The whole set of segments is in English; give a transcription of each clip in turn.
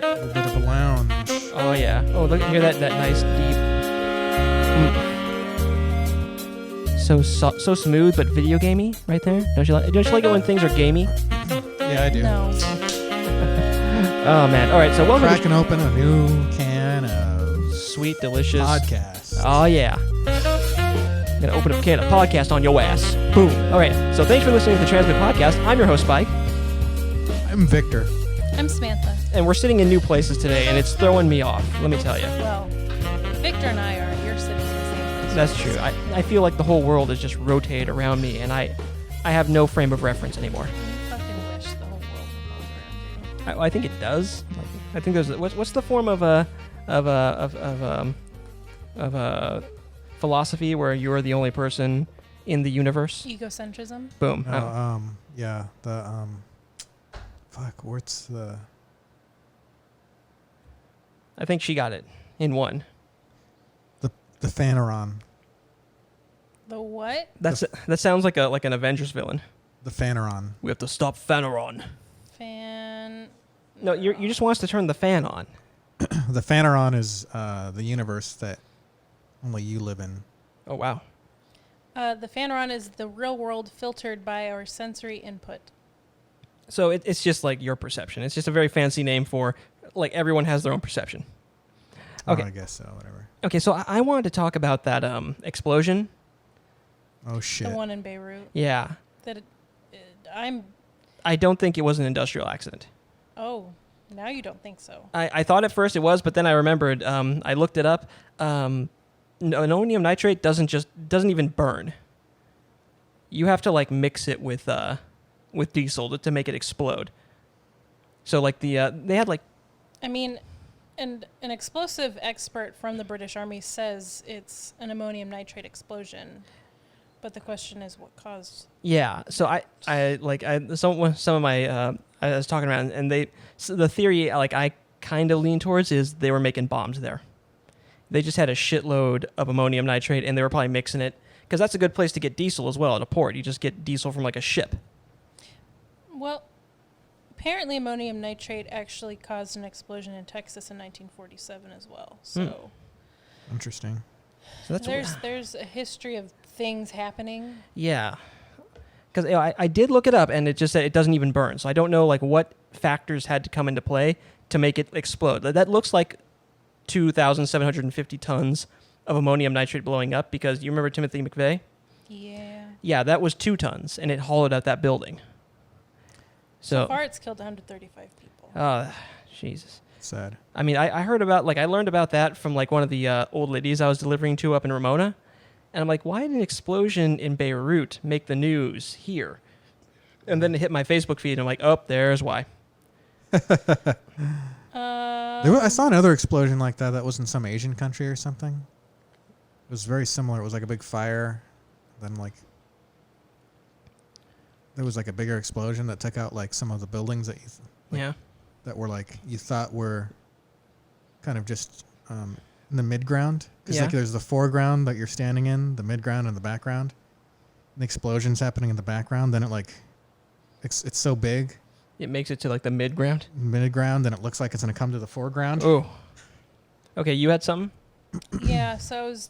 A bit of a lounge. Oh yeah. Oh, look, hear that nice deep. So smooth, but video gamey right there. Don't you like it when things are gamey? Yeah, I do. No. Oh man. All right. So welcome Cracking open a new can of sweet, delicious podcast. Oh yeah. I'm gonna open up a can of podcast on your ass. Boom. All right. So thanks for listening to the Transmit Podcast. I'm your host, Spike, I'm Victor. I'm Samantha. and we're sitting in new places today, and it's throwing me off. Let me tell you. Well, Victor and I are. You're sitting in the same place. That's true. I feel like the whole world is just rotated around me, and I have no frame of reference anymore. You fucking wish the whole world revolved around you. I think it does. Like, I think there's what's the form of a philosophy where you're the only person in the universe. Egocentrism. Boom. Yeah. The fuck. What's the? I think she got it in one. The Phaneron. The what? That sounds like an Avengers villain. The Phaneron. We have to stop Phaneron. No, you just want us to turn the fan on. The Phaneron is the universe that only you live in. Oh wow. The Phaneron is the real world filtered by our sensory input. So it's just like your perception. It's just a very fancy name for like everyone has their own perception. Okay. Oh, I guess so. Whatever. Okay, so I wanted to talk about that explosion. Oh shit. The one in Beirut. Yeah. I don't think it was an industrial accident. Oh, now you don't think so. I thought at first it was, but then I remembered. I looked it up. Ammonium nitrate doesn't even burn. You have to like mix it with diesel to make it explode. So like they had like. I mean, and an explosive expert from the British Army says it's an ammonium nitrate explosion, but the question is what caused. Yeah. So some of my I was talking around, and the theory like I kind of lean towards is they were making bombs there. They just had a shitload of ammonium nitrate, and they were probably mixing it because that's a good place to get diesel as well at a port. You just get diesel from like a ship. Well, apparently ammonium nitrate actually caused an explosion in Texas in 1947 as well. So Interesting. So there's a history of things happening. Yeah. Because I did look it up, and it just said it doesn't even burn. So I don't know like what factors had to come into play to make it explode. That looks like 2,750 tons of ammonium nitrate blowing up, because you remember Timothy McVeigh? Yeah. Yeah, that was 2 tons, and it hollowed out that building. So far, it's killed 135 people. Oh, Jesus. Sad. I mean, I heard about, like, I learned about that from, like, one of the old ladies I was delivering to up in Ramona. And I'm like, why did an explosion in Beirut make the news here? And then it hit my Facebook feed, and I'm like, oh, there's why. I saw another explosion like that was in some Asian country or something. It was very similar. It was like a big fire. Then, like, there was, like, a bigger explosion that took out, like, some of the buildings that that were, like, you thought were kind of just in the mid-ground. Because, like, there's the foreground that you're standing in, the mid-ground, and the background. And the explosion's happening in the background. Then it, like, it's so big. It makes it to, like, the mid-ground? Mid-ground, and it looks like it's going to come to the foreground. Oh. Okay, you had something? Yeah, so I was,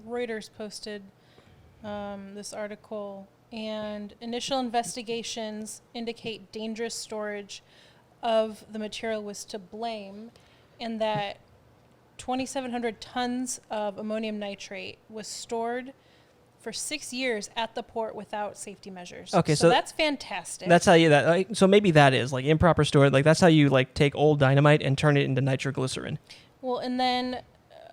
Reuters posted this article, and initial investigations indicate dangerous storage of the material was to blame, and that 2,700 tons of ammonium nitrate was stored for 6 years at the port without safety measures. Okay, so that's fantastic. That's how you so maybe that is like improper storage. Like that's how you like take old dynamite and turn it into nitroglycerin. Well, and then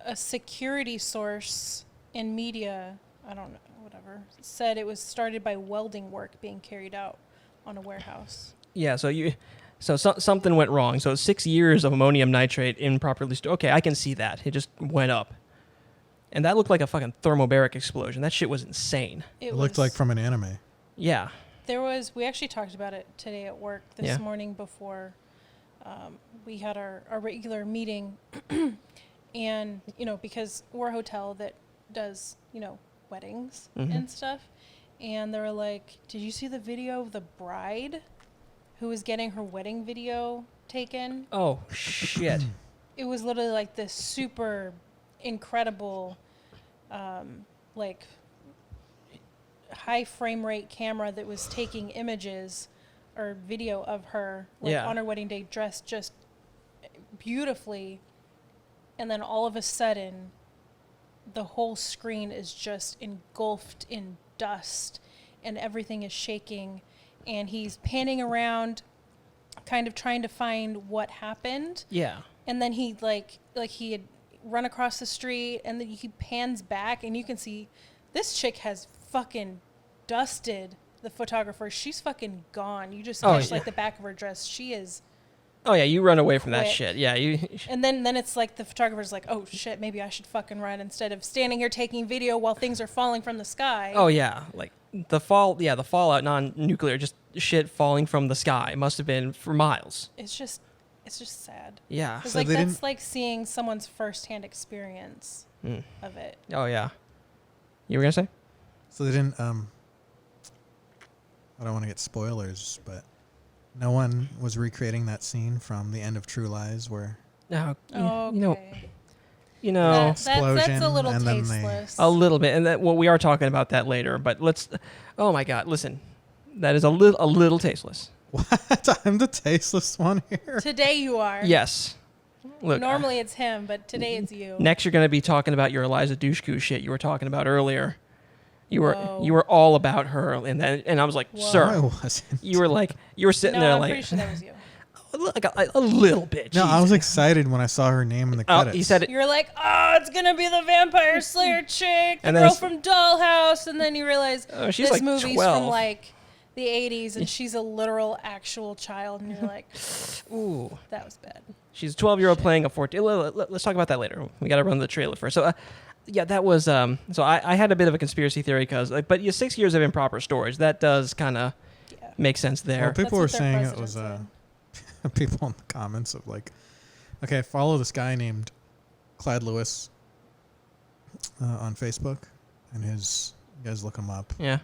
a security source in media, I don't know, whatever, said it was started by welding work being carried out on a warehouse. Yeah, so something went wrong. So 6 years of ammonium nitrate improperly stored. Okay, I can see that. It just went up. And that looked like a fucking thermobaric explosion. That shit was insane. It looked like from an anime. Yeah. We actually talked about it today at work this morning before we had our regular meeting. And, because we're a hotel that does, weddings and stuff. And they were like, did you see the video of the bride who was getting her wedding video taken. Oh shit! It was literally like this super incredible, like high frame rate camera that was taking images or video of her on her wedding day dressed just beautifully, and then all of a sudden the whole screen is just engulfed in dust and everything is shaking, and he's panning around kind of trying to find what happened. Yeah. And then he like he had run across the street, and then he pans back and you can see this chick has fucking dusted the photographer. She's fucking gone. You just catch like the back of her dress. She is. Oh yeah, you run away from that shit. Yeah, you. And then it's like the photographer's like, oh shit, maybe I should fucking run instead of standing here taking video while things are falling from the sky. Oh yeah, like the fallout, non-nuclear, just shit falling from the sky must have been for miles. It's just sad. Yeah. It's So like they that's didn't- like seeing someone's firsthand experience of it. Oh yeah. You were gonna say? So they didn't. I don't want to get spoilers, but no one was recreating that scene from the end of True Lies where No. Okay. You know. That's a explosion, little and then tasteless. A little bit, and that we are talking about that later. But let's. Oh my God! Listen, that is a little tasteless. what? I'm the tasteless one here. Today you are. Yes. Look. Normally it's him, but today it's you. Next, you're going to be talking about your Eliza Dushku shit you were talking about earlier. You Whoa. were all about her, and I was like, Whoa. No, I sir, wasn't. you were sitting No, there I'm like, pretty sure that was you. like a little bit. No, I Jesus. was excited when I saw her name in the Oh, credits. he said it. You're like, oh, it's gonna be the Vampire Slayer chick, the And then girl it's- from Dollhouse, and then you realize Oh, she's this like movie's 12. from like the 80s, and she's a literal actual child, and you're like, Ooh, that was bad. she's a 12-year-old playing a 14. Let's talk about that later. We got to run the trailer first. So, yeah, that was. So I had a bit of a conspiracy theory because, but 6 years of improper storage, that does kind of Yeah. make sense there. Well, people were That's what their saying it president was said. people in the comments of like, okay, follow this guy named Clyde Lewis on Facebook, and you guys look him up. Yeah.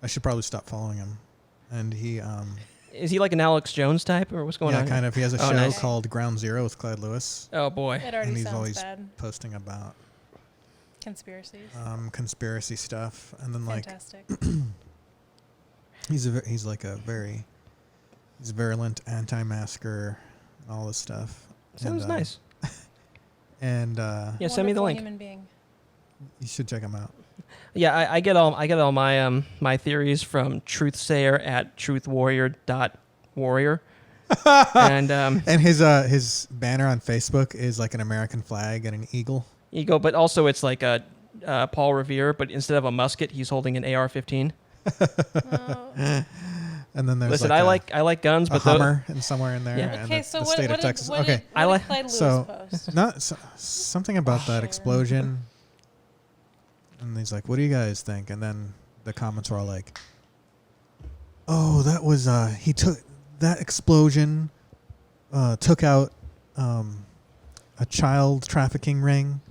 I should probably stop following him. And he, Is he like an Alex Jones type, or what's going on? kind of. He has a Oh, show nice. called Ground Zero with Clyde Lewis, Oh boy. It already and he's sounds always bad. posting about Conspiracies. conspiracy stuff. And then Fantastic. he's like he's virulent anti-masker and all this stuff. Sounds And, nice. And Yeah, send me the Wonderful link. Human being. you should check him out. Yeah, I get all my my theories from Truthsayer at truthwarrior.warrior. And And his banner on Facebook is like an American flag and an eagle. ego, but also it's like a Paul Revere, but instead of a musket, he's holding an AR-15. Oh. And then there's Listen, like I like guns, a but Hummer and somewhere in there. Yeah. And Okay, the, so the what state of did Texas. what Okay, did I like- Clyde Lewis so- post? not something about that Sure. explosion. And he's like, "What do you guys think?" And then the comments were all like, "Oh, that was he took that explosion, took out a child trafficking ring,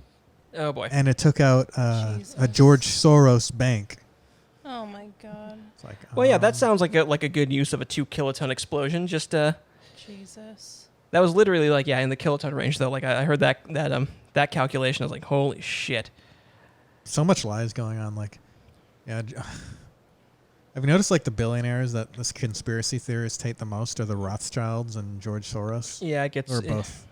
oh boy. and it took out a Jesus. George Soros bank." Oh my god. It's like, Well, yeah, that sounds like a good use of a 2 kiloton explosion. Just Jesus. that was literally like in the kiloton range though. Like I heard that calculation. I was like, holy shit. so much lies going on. Like, yeah. Have you noticed like the billionaires that this conspiracy theorists hate the most are the Rothschilds and George Soros? Yeah, it gets. Or both.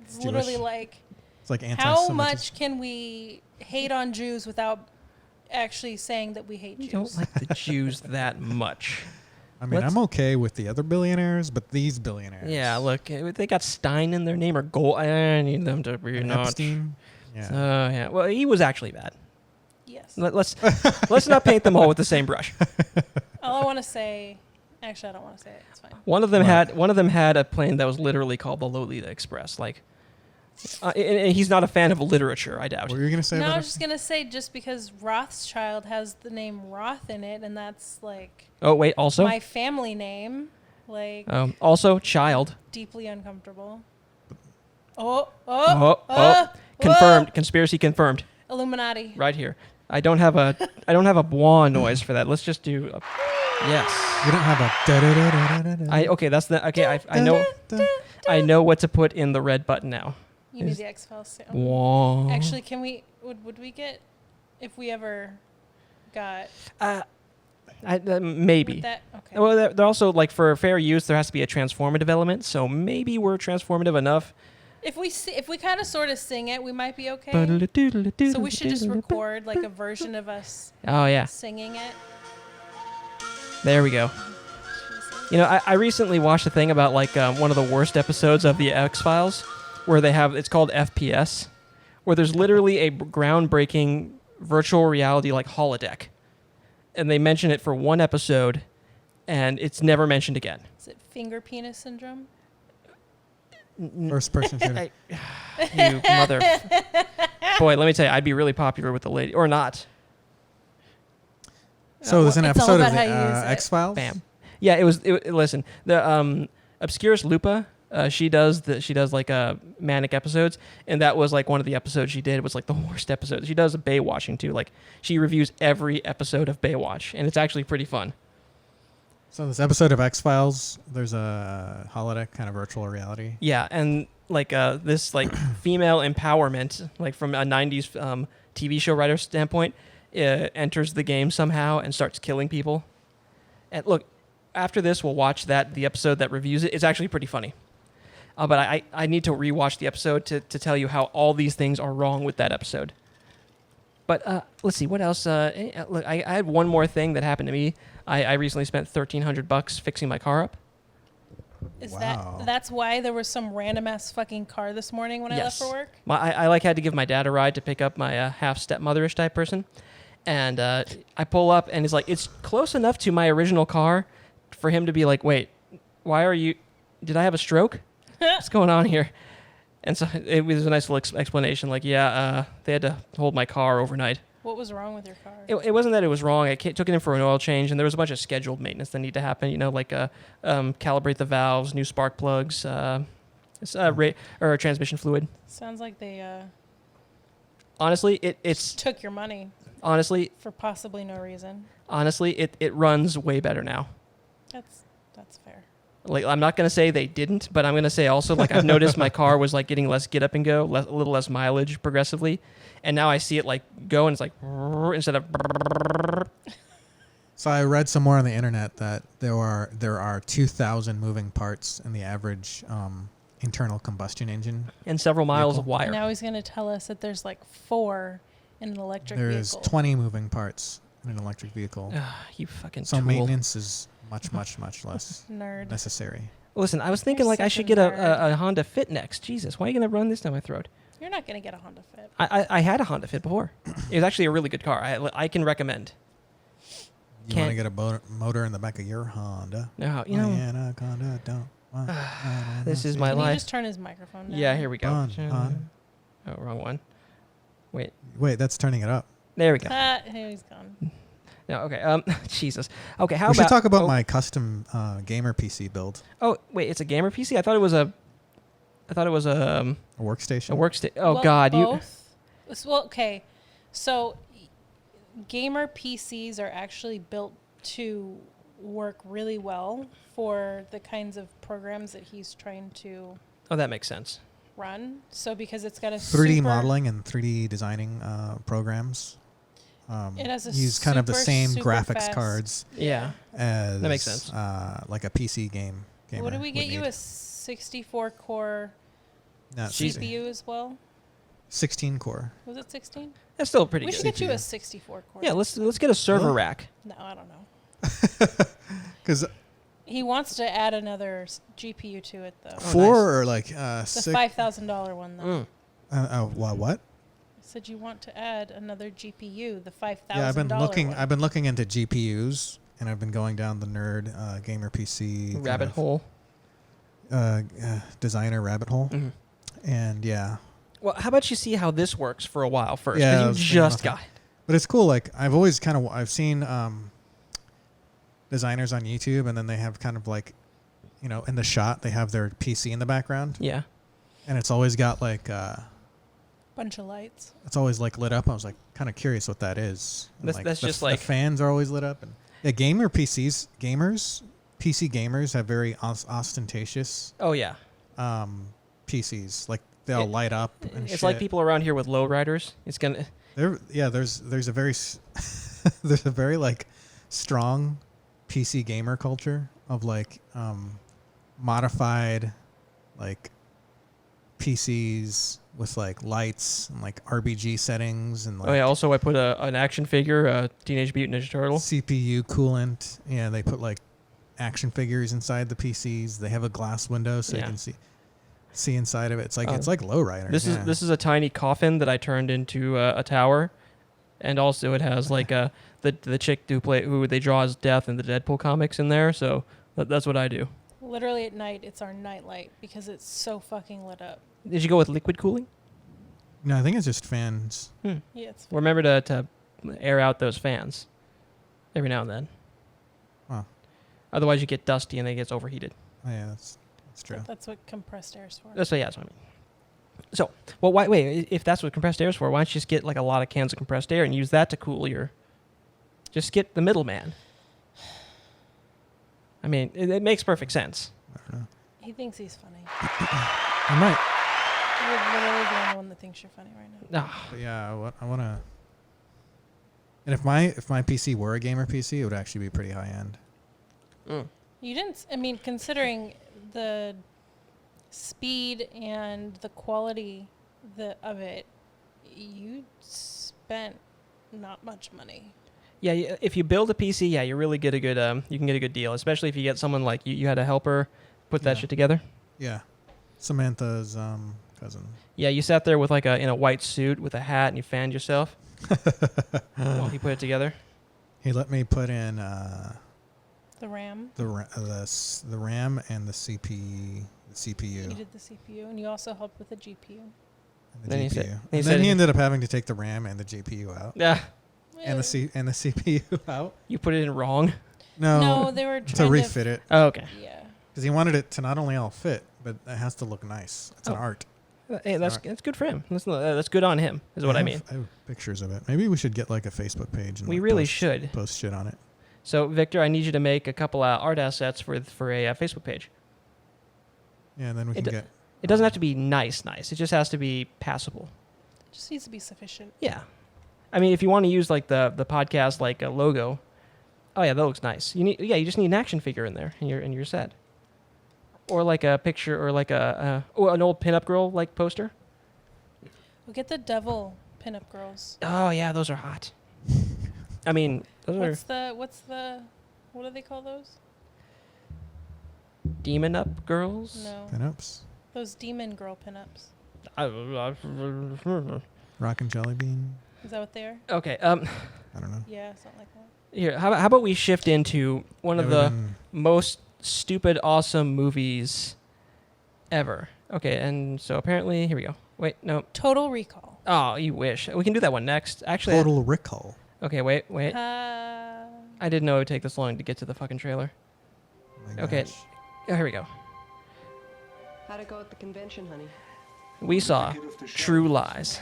It's Jewish. literally like, It's like how anti-Semitism. much can we hate on Jews without actually saying that we hate You Jews? don't like the Jews that much. I mean, Let's- I'm okay with the other billionaires, but these billionaires. Yeah, look, they got Stein in their name or Gold. I need them to be And not. Epstein. Yeah. Oh yeah. Well, he was actually bad. Yes. Let's not paint them all with the same brush. All I want to say, actually, I don't want to say it. It's fine. One of them What? had a plane that was literally called the Lolita Express. Like, and he's not a fan of literature, I doubt. What were you gonna say No, I about was just gonna say just because Rothschild has the name Roth in it, and that's like Oh wait, also, my family name, like also child. deeply uncomfortable. Confirmed. Conspiracy confirmed. Illuminati. Right here. I don't have a bwah noise for that. Let's just do. Yes. You don't have a da da da da da da. Okay. That's the. Okay. I know. I know what to put in the red button now. You need the X-Files sound. Whoa. Actually, can we? Would we get if we ever got? Maybe. That, okay. Well, they're also like for fair use, there has to be a transformative element. So maybe we're transformative enough. If we kind of sort of sing it, we might be okay. So we should just record like a version of us. Oh yeah. Singing it. There we go. You know, I recently watched a thing about like one of the worst episodes of the X-Files, where it's called FPS, where there's literally a groundbreaking virtual reality like holodeck, and they mention it for one episode, and it's never mentioned again. Is it finger penis syndrome? First person shooter. You mother. Boy, let me tell you, I'd be really popular with the lady, or not. So there's an It's all episode of about the how you use it. X-Files. Bam. Yeah, it was. Listen, the Obscurus Lupa, she does like manic episodes, and that was like one of the episodes she did was like the worst episode. She does Baywatching too. Like she reviews every episode of Baywatch, and it's actually pretty fun. So this episode of X-Files, there's a holodeck kind of virtual reality. Yeah, and like this like female empowerment, like from a '90s TV show writer standpoint, enters the game somehow and starts killing people. And look, after this, we'll watch the episode that reviews it. It's actually pretty funny. But I need to rewatch the episode to tell you how all these things are wrong with that episode. But let's see, what else? Look, I had one more thing that happened to me. I recently spent $1,300 fixing my car up. That's why there was some random ass fucking car this morning when I left for work? I had to give my dad a ride to pick up my half stepmother-ish type person. And I pull up, and it's close enough to my original car for him to be like, wait, did I have a stroke? What's going on here? And so it was a nice little explanation, like, they had to hold my car overnight. What was wrong with your car? It wasn't that it was wrong. I took it in for an oil change, and there was a bunch of scheduled maintenance that need to happen, like calibrate the valves, new spark plugs, or transmission fluid. Sounds like they honestly, it's took your money. Honestly, for possibly no reason. Honestly, it runs way better now. That's fair. Like, I'm not gonna say they didn't, but I'm gonna say also, like, I've noticed my car was like getting less get up and go, a little less mileage progressively, and now I see it like go, and it's like instead of. So I read somewhere on the internet that there are 2,000 moving parts in the average internal combustion engine, and several miles of wire. Now he's gonna tell us that there's like 4 in an electric vehicle. There's 20 moving parts in an electric vehicle. You fucking so tool. Maintenance is much necessary. Listen, I was thinking like I should get a Honda Fit next. Jesus, why are you gonna run this down my throat? You're not gonna get a Honda Fit. I had a Honda Fit before. It was actually a really good car. I can recommend. You want to get a motor in the back of your Honda? No, Anaconda, don't. This is my Can life. you just turn his microphone down? Yeah, here we go. Oh, wrong one. Wait, that's turning it up. There we go. He's gone. No, okay. Jesus. Okay, we should talk about my custom gamer PC build. Oh, wait, it's a gamer PC? I thought it was a workstation. A workstation. Oh, well, God. Both. Well, okay. So gamer PCs are actually built to work really well for the kinds of programs that he's trying to that makes sense. Run. So because it's got a 3D modeling and 3D designing programs. It has a use kind of the same graphics fast. Cards. Yeah. As, that makes sense. Like a PC gamer. What did we get you? A 64 core CPU as well? 16 core. Was it 16? That's still pretty good. We should get you a 64 core. Yeah, let's get a server rack. No, I don't know. Because he wants to add another GPU to it, though. 4 or like the $5,000 one, though. What? Said you want to add another GPU, the $5,000. Yeah, I've been looking into GPUs, and I've been going down the nerd gamer PC rabbit hole. Designer rabbit hole, and Well, how about you see how this works for a while first? Yeah, you just got it. But it's cool. Like I've seen designers on YouTube, and then they have kind of like, in the shot they have their PC in the background. Yeah. And it's always got like bunch of lights. It's always like lit up. I was like kind of curious what that is. That's just the fans are always lit up. And PC gamers have very ostentatious. Oh yeah. PCs. Like they'll light up and It's shit. like people around here with lowriders. It's gonna. There's a very there's a very like strong PC gamer culture of like modified like PCs with like lights and like RBG settings and like Also I put an action figure, a Teenage Mutant Ninja Turtle. CPU coolant. Yeah, they put like action figures inside the PCs. They have a glass window so you can see inside of it. It's like lowrider. This is a tiny coffin that I turned into a tower, and also it has like the chick who they draw as Death in the Deadpool comics in there. So that's what I do. Literally at night, it's our nightlight because it's so fucking lit up. Did you go with liquid cooling? No, I think it's just fans. Yeah, it's fine. Remember to air out those fans every now and then. Huh. Otherwise, you get dusty and it gets overheated. Oh, yeah, that's true. That's what compressed air is for. That's what I mean. So, well, wait, if that's what compressed air is for, why don't you just get like a lot of cans of compressed air and use that to cool your... Just get the middleman. I mean, it makes perfect sense. I don't know. He thinks he's funny. I might. You're literally the only one that thinks you're funny right now. Ah, But yeah, I want to. And if my PC were a gamer PC, it would actually be pretty high end. You didn't. I mean, considering the speed and the quality of it, you spent not much money. Yeah, if you build a PC, you really get a good you can get a good deal, especially if you get someone like you had a helper put that shit together. Yeah, Samantha's cousin. Yeah, you sat there with like in a white suit with a hat and you fanned yourself while he put it together. He let me put in The RAM. the RAM and the CPU. You did the CPU, and you also helped with the GPU. And the Then he GPU. said- and then he ended up having to take the RAM and the GPU out. Yeah, And the CPU out. you put it in wrong. No, they were to trying refit it Oh, okay. Yeah. because he wanted it to not only all fit, but it has to look nice. It's an art. Hey, that's good for him. That's good on him, is what I mean. I have pictures of it. Maybe we should get like a Facebook page. And We like, really should. post shit on it. So, Victor, I need you to make a couple art assets for a Facebook page. Yeah, and then we It can d- get. It doesn't have to be nice. It just has to be passable. It just needs to be sufficient. Yeah. I mean, if you want to use like the podcast like a logo, oh yeah, that looks nice. You just need an action figure in there, and you're set. Or like a picture, or like an old pinup girl like poster. We'll get the devil pinup girls. Oh yeah, those are hot. I mean, those are What do they call those? demon up girls. No, Pinups. those demon girl pinups. Rock and Jelly Bean. Is that what they are? Okay. I don't know. Yeah, something like that. Here, how about we shift into one of the most stupid, awesome movies ever. Okay, and so apparently, here we go. Wait, no. Total Recall. Oh, you wish. We can do that one next. Actually, Total Recall. okay, wait. Uh, I didn't know it would take this long to get to the fucking trailer. Oh my Okay. gosh. Oh, here we go. How'd it go at the convention, honey? We saw True Lies.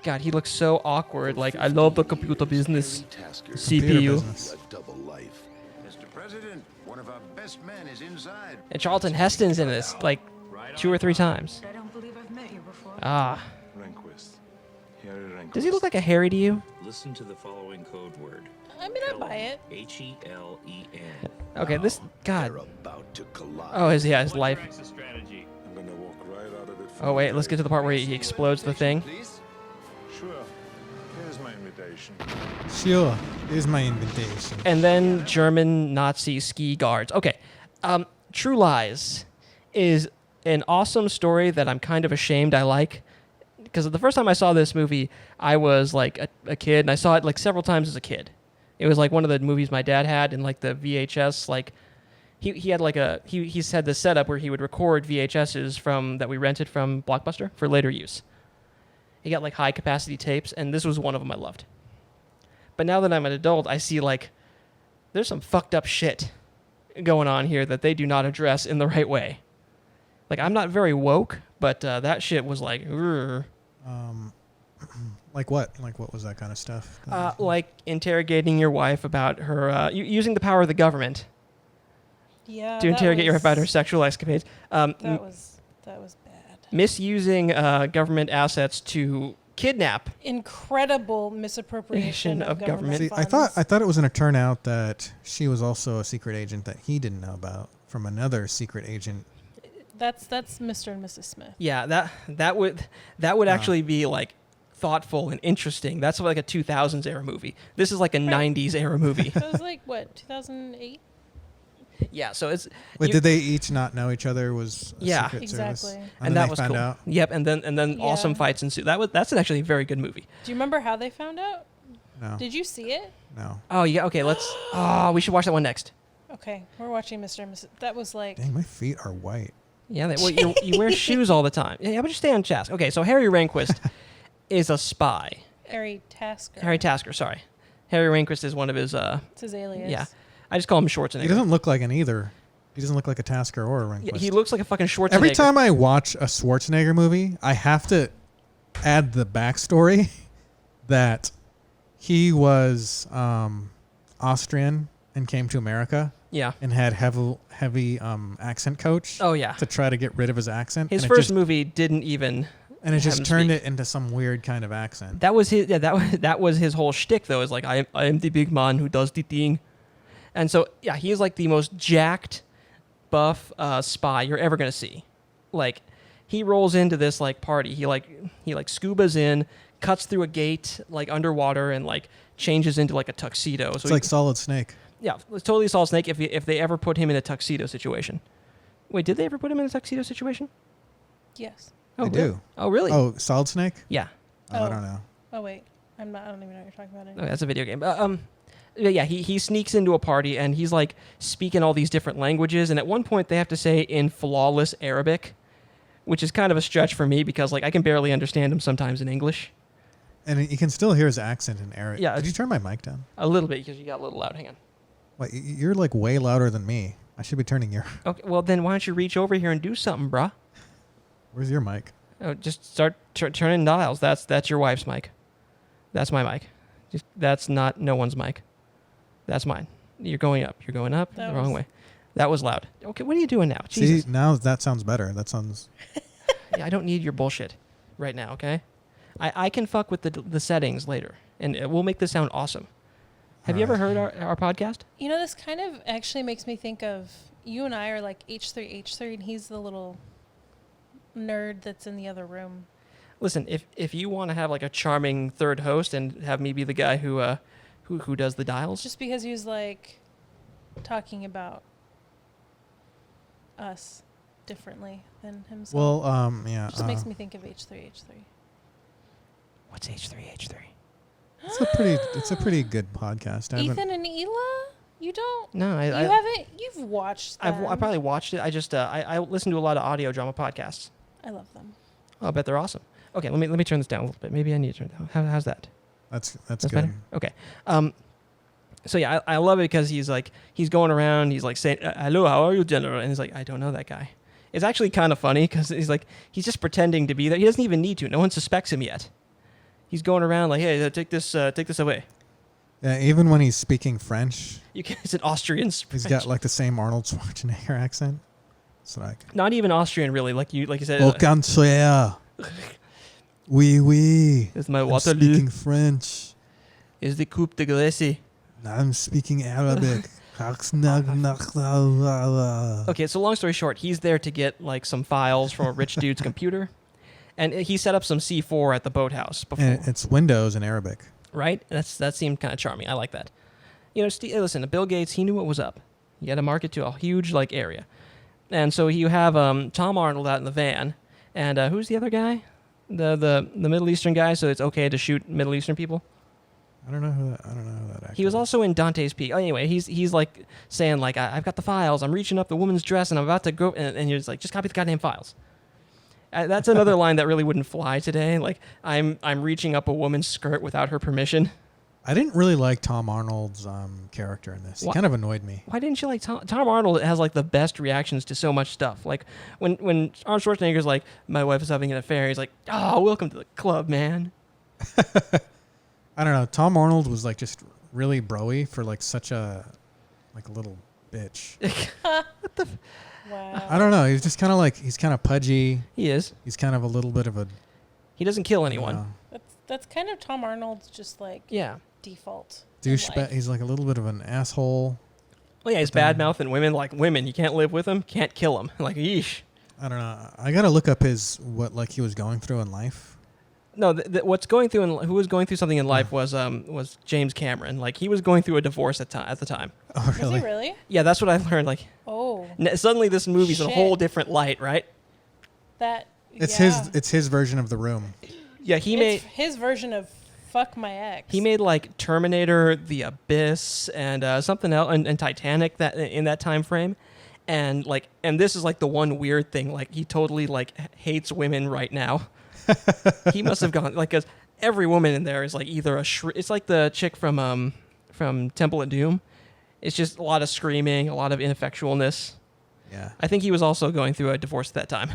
God, he looks so awkward. Like, I love the computer business. Computer CPU. business. Mr. President, one of our best men is inside. And Charlton Heston's in this, like, 2 or 3 times. I don't believe I've met you before. Ah. Rehnquist. Harry Rehnquist. Does he look like a Harry to you? Listen to the following code word. I mean, I buy it. Helen. Okay, this... God. They're about to collide. Oh, his life. I'm gonna walk right out of it. Oh, wait, let's get to the part where he explodes the thing. Please? Sure. Here's my invitation. Sure. Here's my invitation. And then German Nazi ski guards. Okay. True Lies is an awesome story that I'm kind of ashamed I like. Because the first time I saw this movie, I was like a kid, and I saw it like several times as a kid. It was like one of the movies my dad had in like the VHS. Like he had like he's had this setup where he would record VHSs from that we rented from Blockbuster for later use. He got like high capacity tapes, and this was one of them I loved. But now that I'm an adult, I see like there's some fucked up shit going on here that they do not address in the right way. Like, I'm not very woke, but that shit was like, Like what? Like what was that kind of stuff? like interrogating your wife about her using the power of the government Yeah. to interrogate her about her sexual escapades. That was bad. Misusing government assets to kidnap. Incredible misappropriation of government See, funds. I thought it was going to turn out that she was also a secret agent that he didn't know about from another secret agent. That's Mr. and Mrs. Smith. Yeah, that would actually be like thoughtful and interesting. That's like a 2000s era movie. This is like a 90s era movie. That was like what, 2008? Yeah, so it's Wait, did they each not know each other? Was a Yeah. secret Exactly. service? and then that they was found cool. out? Yep, and then awesome Yeah. fights ensue. That's actually a very good movie. Do you remember how they found out? No, Did you see it? no. Oh yeah, okay, let's. Oh, we should watch that one next. Okay, we're watching Mr. and Mrs. That was like Dang, my feet are white. Yeah, well, you wear shoes all the time. Yeah, but you stay on task. Okay, so Harry Rehnquist is a spy. Harry Tasker. Harry Tasker, sorry. Harry Rehnquist is one of his. It's his alias. Yeah, I just call him Schwarzenegger. He doesn't look like an either. He doesn't look like a Tasker or a Rehnquist. Yeah, he looks like a fucking Schwarzenegger. Every time I watch a Schwarzenegger movie, I have to add the backstory that he was Austrian and came to America Yeah. and had heavy accent coach Oh yeah. to try to get rid of his accent. His and first it just, movie didn't even. and it have just him turned speak. it into some weird kind of accent. That was his. Yeah, that was his whole shtick though. Is like I am the big man who does the thing, and so yeah, he is like the most jacked, buff spy you're ever gonna see. Like he rolls into this like party. He scubas in, cuts through a gate like underwater, and like changes into like a tuxedo. It's like Solid Snake. Yeah, it's totally Solid Snake if they ever put him in a tuxedo situation. Wait, did they ever put him in a tuxedo situation? Yes. Oh, They really? do. Oh, really? Oh, Solid Snake? Yeah. Oh, I don't know. Oh wait, I don't even know what you're talking about Oh, anymore. that's a video game. Yeah, he sneaks into a party and he's like speaking all these different languages. And at one point they have to say in flawless Arabic, which is kind of a stretch for me because like I can barely understand him sometimes in English. And you can still hear his accent in Arabic. Yeah, Did you it's- turn my mic down? A little bit because you got a little loud. Hang on. Wait, you're like way louder than me. I should be turning your... Okay, well then why don't you reach over here and do something, bruh? Where's your mic? Oh, just start turning dials. That's your wife's mic. That's my mic. That's not no one's mic. That's mine. You're going up. You're going up That the wrong was- way. That was loud. Okay, what are you doing now? Jesus. See, now that sounds better. That sounds... Yeah, I don't need your bullshit right now, okay? I can fuck with the settings later, and we'll make this sound awesome. Have you ever heard our podcast? You know, this kind of actually makes me think of you and I are like H3H3, and he's the little nerd that's in the other room. Listen, if you want to have like a charming third host and have me be the guy who does the dials, Just because he was like talking about us differently than himself. Well, yeah. Just makes me think of H3H3. what's H3H3? It's a pretty good podcast. I haven't- Ethan and Ela? You don't? No, You haven't? You've watched them. I probably watched it. I just I listen to a lot of audio drama podcasts. I love them. Oh, I bet they're awesome. Okay, let me turn this down a little bit. Maybe I need to turn it down. How's that? That's That's good. better. Okay. So yeah, I love it because he's going around. He's like saying, "Hello, how are you, General?" And he's like, "I don't know that guy." It's actually kind of funny because he's just pretending to be there. He doesn't even need to. No one suspects him yet. He's going around like, "Hey, take this away." Yeah, even when he's speaking French, It's an Austrian. he's French. got like the same Arnold Schwarzenegger accent. It's like, Not even Austrian, really. Like you said. "Au contraire, oui, oui. It's my I'm Waterloo. speaking French. Is the Coupe de Gracie. I'm speaking Arabic." Okay, so long story short, he's there to get like some files from a rich dude's computer, and he set up some C4 at the boathouse before. And it's Windows in Arabic. Right? That seemed kind of charming. I like that. You know, listen, Bill Gates, he knew what was up. He had to market to a huge like area, and so you have Tom Arnold out in the van, and who's the other guy? The Middle Eastern guy. So it's okay to shoot Middle Eastern people. I don't know who that actor He was is. also in Dante's Peak. Oh, anyway, he's like saying like I've got the files. I'm reaching up the woman's dress, and I'm about to go. And you're just like, just copy the goddamn files. That's another line that really wouldn't fly today. Like I'm reaching up a woman's skirt without her permission. I didn't really like Tom Arnold's character in this. He Why- kind of annoyed me. Why didn't you like Tom Arnold? Has like the best reactions to so much stuff. Like when Arnold Schwarzenegger's like, my wife is having an affair. He's like, oh, welcome to the club, man. I don't know. Tom Arnold was like just really broy for like such a like little bitch. Wow. I don't know. He's just kind of like, he's kind of pudgy. He is. He's kind of a little bit of a. He doesn't kill I don't anyone. know, That's kind of Tom Arnold's just like Yeah. default. in life. douchebag. He's like a little bit of an asshole. Well, yeah, he's bad mouthing women. Like women, you can't live with him, can't kill him. Like, yeesh. I don't know. I gotta look up what like he was going through in life. No, what's going through who was going through something in life was James Cameron. Like he was going through a divorce at the time. Oh, Was really? he really? Yeah, that's what I learned. Like Oh, suddenly this movie's in a Shit. whole different light, right? that. It's yeah. his version of The Room. Yeah, It's his version of fuck my ex. he made like Terminator, The Abyss, and something else, and Titanic that in that time frame. And this is like the one weird thing. Like he totally like hates women right now. He must have gone like, 'cause every woman in there is like either it's like the chick from Temple of Doom. It's just a lot of screaming, a lot of ineffectualness. Yeah. I think he was also going through a divorce at that time.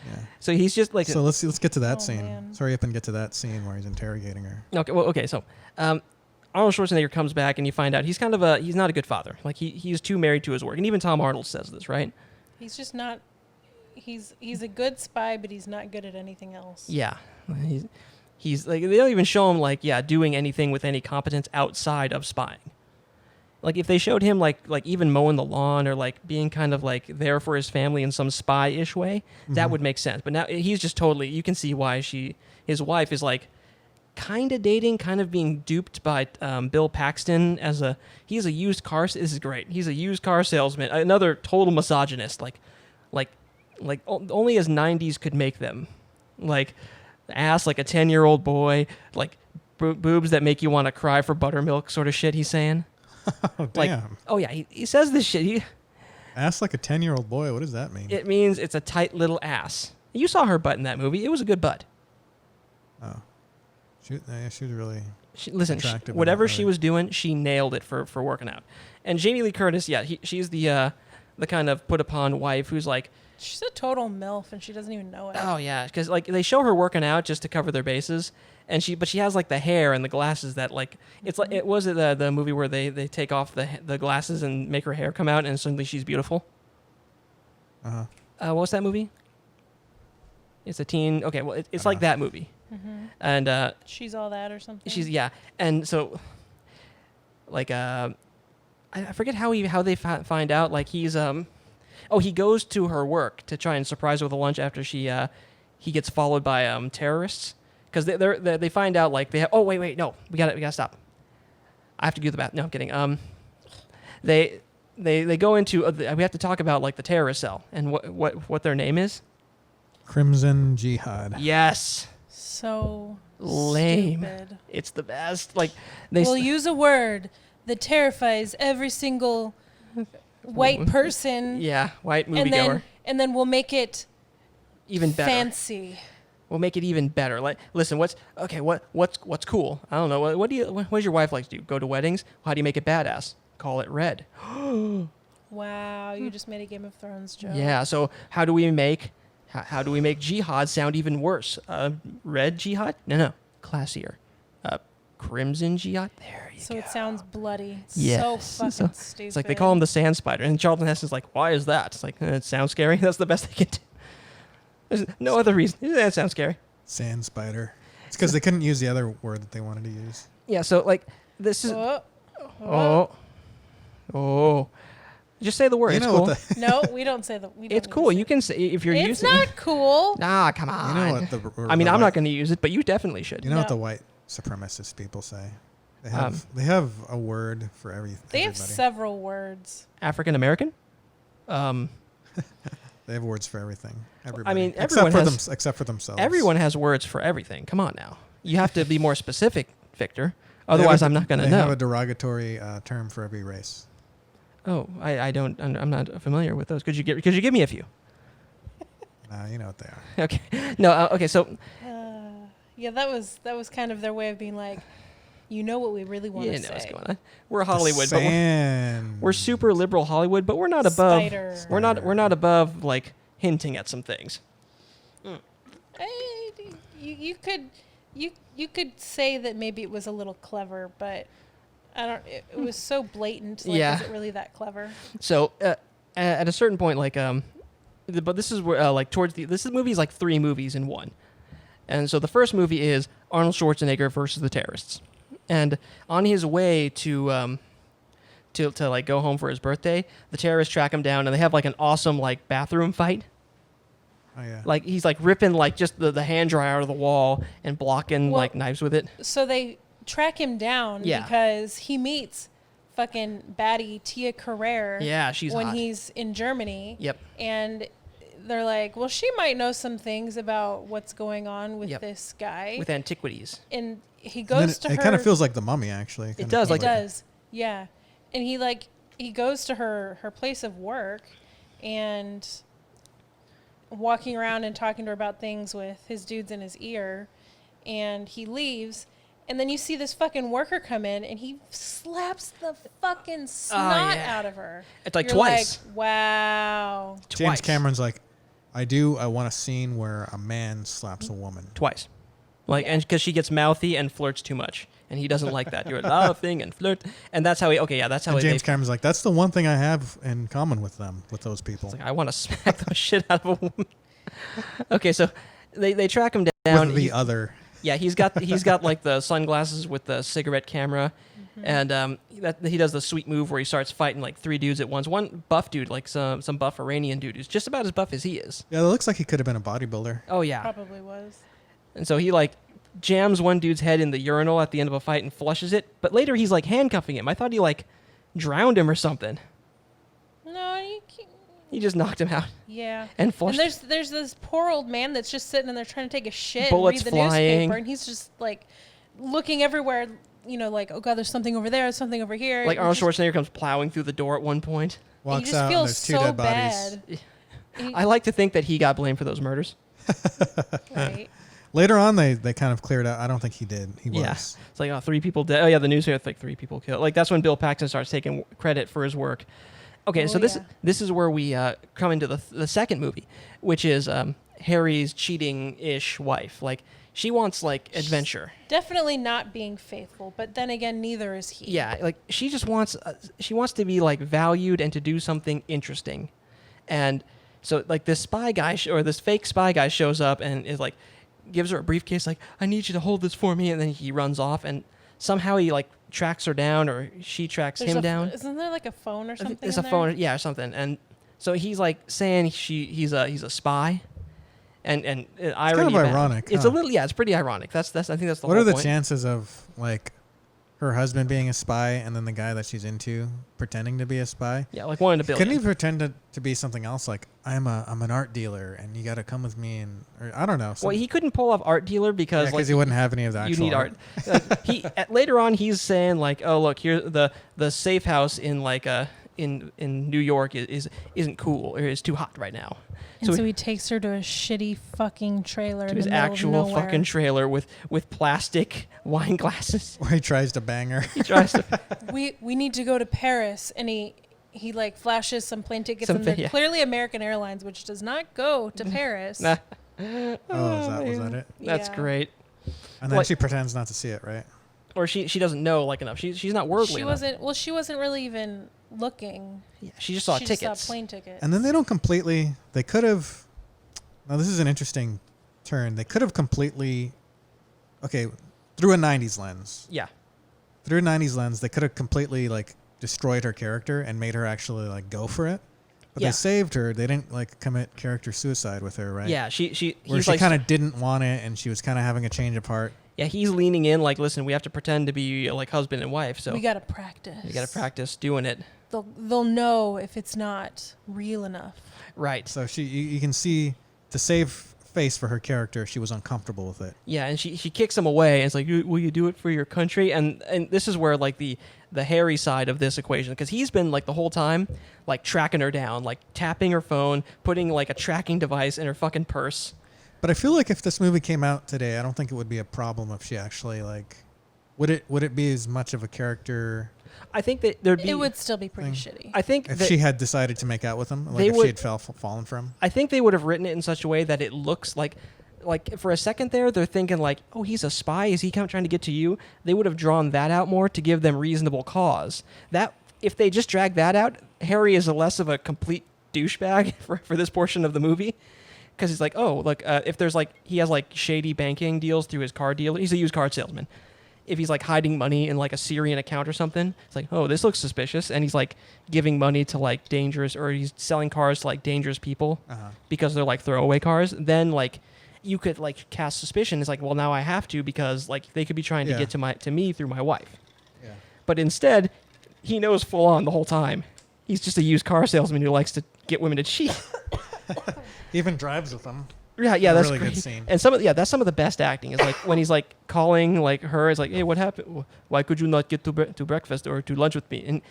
Yeah. So he's just like So let's get to that Oh, scene. man. Sorry, up and get to that scene where he's interrogating her. okay. So Arnold Schwarzenegger comes back and you find out he's he's not a good father. Like he's too married to his work, and even Tom Arnold says this, right? He's just not. He's a good spy, but he's not good at anything else. Yeah, he's like they don't even show him like doing anything with any competence outside of spying. Like if they showed him like even mowing the lawn or like being kind of like there for his family in some spy-ish way, that would make sense. But now he's just totally. You can see why his wife is like kind of dating, kind of being duped by Bill Paxton he's a used car. This is great. He's a used car salesman. Another total misogynist. Like only as 90s could make them. Like ass like a 10-year-old boy. Like boobs that make you want to cry for buttermilk sort of shit. He's saying. Oh, Like, damn. oh yeah, he says this shit. Ass like a 10-year-old boy. What does that mean? It means it's a tight little ass. You saw her butt in that movie. It was a good butt. Oh. She was really. Listen, attractive in whatever that she movie. was doing, she nailed it for working out. And Jamie Lee Curtis, yeah, she's the kind of put upon wife who's like, She's a total MILF, and she doesn't even know it. oh yeah, because like they show her working out just to cover their bases, and she has like the hair and the glasses that like it's like it was the movie where they take off the glasses and make her hair come out, and suddenly she's beautiful. Uh-huh. What's that movie? It's a teen. Okay, well it's like that movie, and She's all that or something. she's and so like I forget how they find out like he's he goes to her work to try and surprise her with a lunch after he gets followed by terrorists because they find out like they have wait no we gotta stop. I have to do the bath. No, I'm kidding. They go into we have to talk about like the terrorist cell and what their name is. Crimson Jihad. Yes. So Lame. stupid. It's the best. Like they We'll use a word that terrifies every single white person. yeah, white and moviegoer. then we'll make it Even better. fancy. We'll make it even better. Like, listen, what's cool? I don't know. What does your wife like to do? Go to weddings? How do you make it badass? Call it red. Wow, you just made a Game of Thrones joke. Yeah. So how do we make jihad sound even worse? Red jihad? No, classier. Crimson jihad. There you So go. it sounds bloody. It's Yes. so fucking stupid. It's like they call him the Sand Spider, and Charlton Heston's like, "Why is that?" It's like it sounds scary. That's the best they can do. There's no other reason. That sounds scary. Sand spider. It's because they couldn't use the other word that they wanted to use. Yeah. So like this is. Oh. Oh. Just say the word. You It's know cool. what the No, we don't say the. We don't It's need cool. to You say can say if you're it. It's using. not cool. Nah, come on. you know what the I mean, the I'm white- not going to use it, but you definitely should. You know what No. the white supremacist people say? They have a word for everything. They have several words. African American. They have words for everything. Everybody. mean, everyone has- except for themselves. Everyone has words for everything. Come on now. You have to be more specific, Victor. They have Otherwise, a- I'm not going to They have know. a derogatory term for every race. Oh, I don't. I'm not familiar with those. Could you give me a few? You know what they are. Okay. No. Okay. So Yeah, that was kind of their way of being like, you know what we really want you to know say. what's going on. We're Hollywood, but Sand. we're super liberal Hollywood, but we're not above. Spider. We're not above like hinting at some things. You could say that maybe it was a little clever, but I don't. It was so blatant. Like, Yeah. is it really that clever? So at a certain point, like but this is where like towards this movie is like 3 movies in one, and so the first movie is Arnold Schwarzenegger versus the terrorists, and on his way to like go home for his birthday, the terrorists track him down and they have like an awesome like bathroom fight. Oh yeah. Like he's like ripping like just the hand dryer out of the wall and blocking Well, like knives with it. So they track him down Yeah. because he meets fucking baddie Tia Carrere. Yeah, she's when hot. he's in Germany. Yep. And they're like, well, she might know some things about what's going on with Yep. this guy. With antiquities. And he And then goes to her. it kind of feels like the Mummy, actually. It does, It like- does, yeah. And he goes to her place of work, and walking around and talking to her about things with his dudes in his ear, and he leaves, and then you see this fucking worker come in, and he slaps the fucking snot yeah. out of her. It's like You're twice. Like, wow. James Twice. Cameron's like, I want a scene where a man slaps a woman. Twice. Like, and because she gets mouthy and flirts too much, and he doesn't like that. You're laughing and flirt, and that's how he. Okay, yeah, that's how And he. James Cameron's like, that's the one thing I have in common with them, with those people. It's like, I want to smack the shit out of a woman. Okay, so they track him down. With the He's- other. Yeah, he's got like the sunglasses with the cigarette camera, and he does the sweet move where he starts fighting like 3 dudes at once. One buff dude, like some buff Iranian dude, who's just about as buff as he is. Yeah, it looks like he could have been a bodybuilder. Oh yeah. Probably was. And so he like jams one dude's head in the urinal at the end of a fight and flushes it. But later he's like handcuffing him. I thought he like drowned him or something. No, you can't. He just knocked him out Yeah. and flushed. And there's this poor old man that's just sitting in there trying to take a shit Bullets and read the flying. newspaper, and he's just like looking everywhere, like, oh god, there's something over there, there's something over here. like And Arnold just- Schwarzenegger comes plowing through the door at one point. and Walks you just out feel and there's 2 so dead bodies. bad. He- I like to think that he got blamed for those murders. right. Later on, they kind of cleared out. I don't think he did. He was. Yeah. It's like, 3 people dead. Oh, yeah, the news here, it's like 3 people killed. Like, that's when Bill Paxton starts taking credit for his work. Okay, Oh, so yeah. this is where we come into the second movie, which is Harry's cheating-ish wife. Like, she wants, like, adventure. Definitely not being faithful, but then again, neither is he. Yeah, like, she just wants to be, like, valued and to do something interesting. And so, like, this spy guy, or this fake spy guy shows up and is, like, gives her a briefcase, like, I need you to hold this for me, and then he runs off, and somehow he, like, tracks her down, or she tracks him down. Isn't there like a phone or something? It's in a there? phone, yeah, or something. And so he's like saying he's a spy, and irony. kind of about- ironic, It's huh? a little, yeah, it's pretty ironic. That's I think that's the What whole are the point. chances of, like, her husband being a spy and then the guy that she's into pretending to be a spy? Yeah, like one in a billion. Couldn't he pretend to be something else? Like, I'm an art dealer and you got to come with me, or I don't know. Well, he couldn't pull off art dealer because because he wouldn't have any of the you actual need art. Later on, he's saying like, oh look, here the safe house in like in New York isn't cool or is too hot right now. And so he takes her to a shitty fucking trailer to in his the middle actual of nowhere. fucking trailer with plastic wine glasses. Where he tries to bang her. He tries to. we need to go to Paris, and he like flashes some plane tickets, and they're Yeah. clearly American Airlines, which does not go to Paris. Nah. Was that it? That's Yeah. great. And then Like- she pretends not to see it, right? Or she doesn't know like enough. She's not worldly She enough. wasn't really even looking. Yeah, she just saw she tickets. just saw plane tickets. And then they don't completely. They could have. Now this is an interesting turn. They could have completely. Okay, through a '90s lens. Yeah. Through a '90s lens, they could have completely like destroyed her character and made her actually like go for it. But Yeah. they saved her. They didn't like commit character suicide with her, right? Yeah, Where he's she like kind of didn't want it, and she was kind of having a change of heart. yeah, he's leaning in like, listen, we have to pretend to be like husband and wife, so we gotta practice. we got to practice doing it. They'll know if it's not real enough. Right. So you can see to save face for her character, she was uncomfortable with it. Yeah, and she kicks him away and it's like, will you do it for your country? And this is where like the Harry side of this equation, because he's been like the whole time like tracking her down, like tapping her phone, putting like a tracking device in her fucking purse. But I feel like if this movie came out today, I don't think it would be a problem if she actually like. Would it be as much of a character I think that there'd be. It would still be pretty shitty. I think if that, she had decided to make out with him? Like They if would- she had fallen for him? I think they would have written it in such a way that it looks like like for a second there, they're thinking like, oh, he's a spy. Is he trying to get to you? They would have drawn that out more to give them reasonable cause. That if they just drag that out, Harry is less of a complete douchebag for this portion of the movie. Because he's like, oh, look, if there's like, he has like shady banking deals through his car dealer. He's a used car salesman. If he's like hiding money in like a Syrian account or something, it's like, oh, this looks suspicious. And he's like giving money to like dangerous, or he's selling cars to like dangerous people because they're like throwaway cars. Then like you could like cast suspicion. It's like, well, now I have to because like they could be trying to get to me through my wife. Yeah. But instead, he knows full on the whole time. He's just a used car salesman who likes to get women to cheat. He even drives with them. Yeah, that's really great. good scene. And that's some of the best acting. Is like when he's like calling like her. It's like, hey, what happened? Why could you not get to breakfast or to lunch with me? And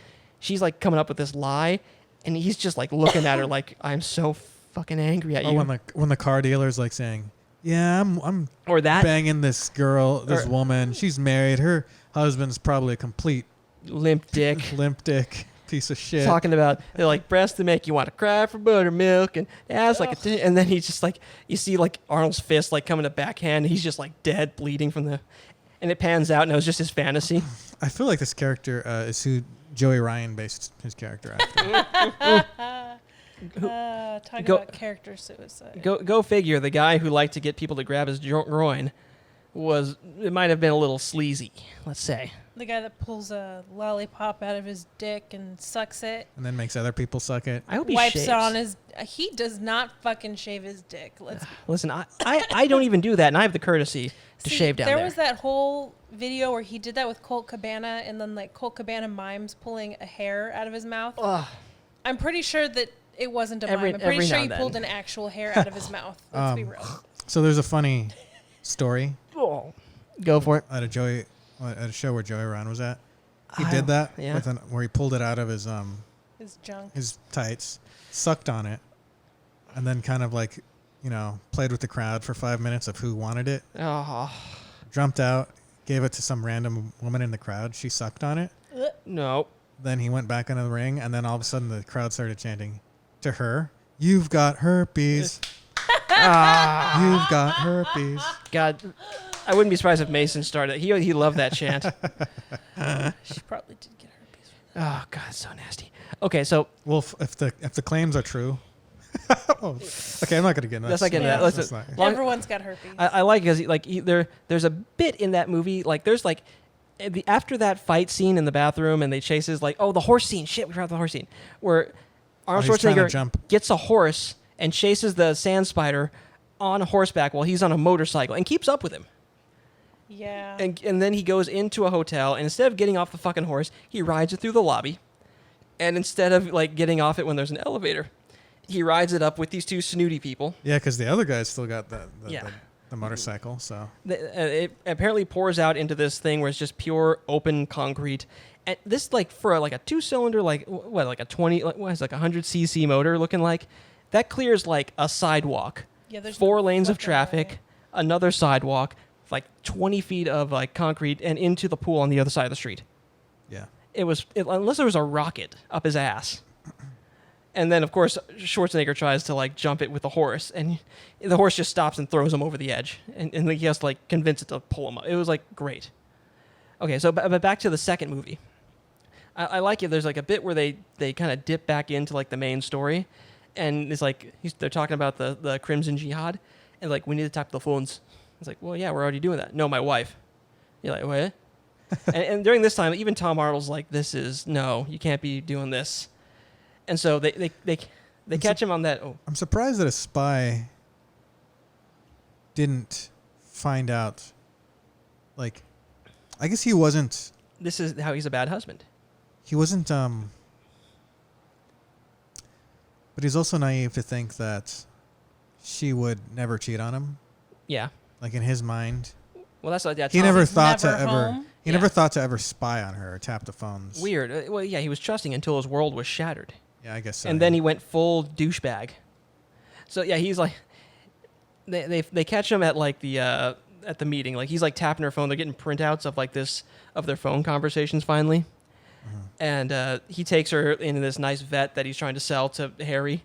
she's like coming up with this lie, and he's just like looking at her like, I'm so fucking angry at you. When the car dealer's like saying, yeah, I'm or that banging this woman. She's married. Her husband's probably a complete limp dick. Piece of shit. Talking about they're like breasts to make you want to cry for buttermilk, and ass like and then he's just like, you see like Arnold's fist like coming to backhand, and he's just like dead bleeding from the, and it pans out and it was just his fantasy. I feel like this character is who Joey Ryan based his character after. Talking about character suicide. Go figure. The guy who liked to get people to grab his groin it might have been a little sleazy, let's say. The guy that pulls a lollipop out of his dick and sucks it. And then makes other people suck it. I hope he wipes shaves. it on his... He does not fucking shave his dick. Listen, I don't even do that, and I have the courtesy to shave down there. There was that whole video where he did that with Colt Cabana, and then like Colt Cabana mimes pulling a hair out of his mouth. Ugh. I'm pretty sure that it wasn't a mime. I'm pretty sure he pulled an actual hair out of his mouth. Let's be real. So there's a funny story. Oh. Go for it. At a show where Joey Ryan was at. He did that where he pulled it out of his junk, his tights, sucked on it, and then kind of like, played with the crowd for 5 minutes of who wanted it. Oh. Jumped out, gave it to some random woman in the crowd. She sucked on it. No. Then he went back into the ring, and then all of a sudden the crowd started chanting to her, "You've got herpes." You've got herpes. God, I wouldn't be surprised if Mason started. He loved that chant. She probably did get herpes. Oh God, so nasty. Okay, so if the claims are true. Okay, I'm not gonna get into that. That's not getting that. Listen, everyone's got herpes. I like it because there's a bit in that movie like there's like after that fight scene in the bathroom and they chases like the horse scene. Shit, we forgot the horse scene where Arnold Schwarzenegger gets a horse and chases the sand spider on horseback while he's on a motorcycle and keeps up with him. Yeah. And then he goes into a hotel, and instead of getting off the fucking horse, he rides it through the lobby. And instead of like getting off it when there's an elevator, he rides it up with these two snooty people. Yeah, because the other guy's still got the motorcycle. So it apparently pours out into this thing where it's just pure open concrete. And this like for like a 2-cylinder like a 20 like 100cc motor looking like. That clears like a sidewalk. Yeah, there's 4 lanes of traffic, another sidewalk, like 20 feet of like concrete, and into the pool on the other side of the street. Yeah. Unless there was a rocket up his ass. And then, of course, Schwarzenegger tries to like jump it with the horse, and the horse just stops and throws him over the edge. And he has to like convince it to pull him up. It was like great. Okay, so but back to the second movie. I like it. There's like a bit where they kind of dip back into like the main story. And it's like they're talking about the Crimson Jihad, and like we need to tap the phones. It's like, well, yeah, we're already doing that. No, my wife. You're like, what? and during this time, even Tom Arnold's like, no, you can't be doing this. And so they catch him on that. Oh, I'm surprised that a spy didn't find out. Like, I guess he wasn't. This is how he's a bad husband. He wasn't. But he's also naive to think that she would never cheat on him. Yeah. Like in his mind. Well, that's like he never thought to ever. He never thought to ever spy on her or tap the phones. Weird. Well, yeah, he was trusting until his world was shattered. Yeah, I guess so. And then he went full douchebag. So yeah, he's like, they catch him at like the meeting. Like he's like tapping her phone. They're getting printouts of like of their phone conversations finally. And he takes her into this nice vet that he's trying to sell to Harry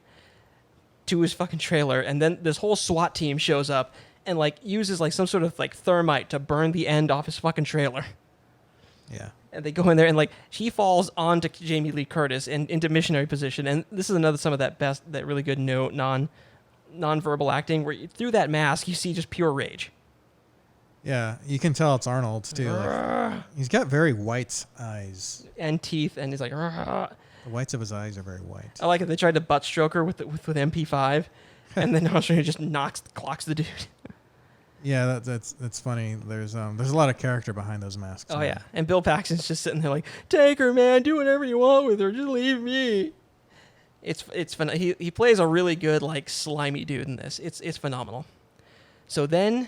to his fucking trailer. And then this whole SWAT team shows up and like uses like some sort of like thermite to burn the end off his fucking trailer. Yeah. And they go in there and like he falls onto Jamie Lee Curtis and into missionary position. And this is another some of that really good non-verbal acting where through that mask you see just pure rage. Yeah, you can tell it's Arnold's too. Like, he's got very white eyes And teeth, and he's like, "Rah." The whites of his eyes are very white. I like it. They tried to butt stroke her with MP5, and then Arnold Schwarzenegger just clocks the dude. Yeah, that's funny. There's a lot of character behind those masks. Oh man. yeah, and Bill Paxton's just sitting there like, take her, man, do whatever you want with her, just leave me. It's fun. He plays a really good like slimy dude in this. It's phenomenal. So then,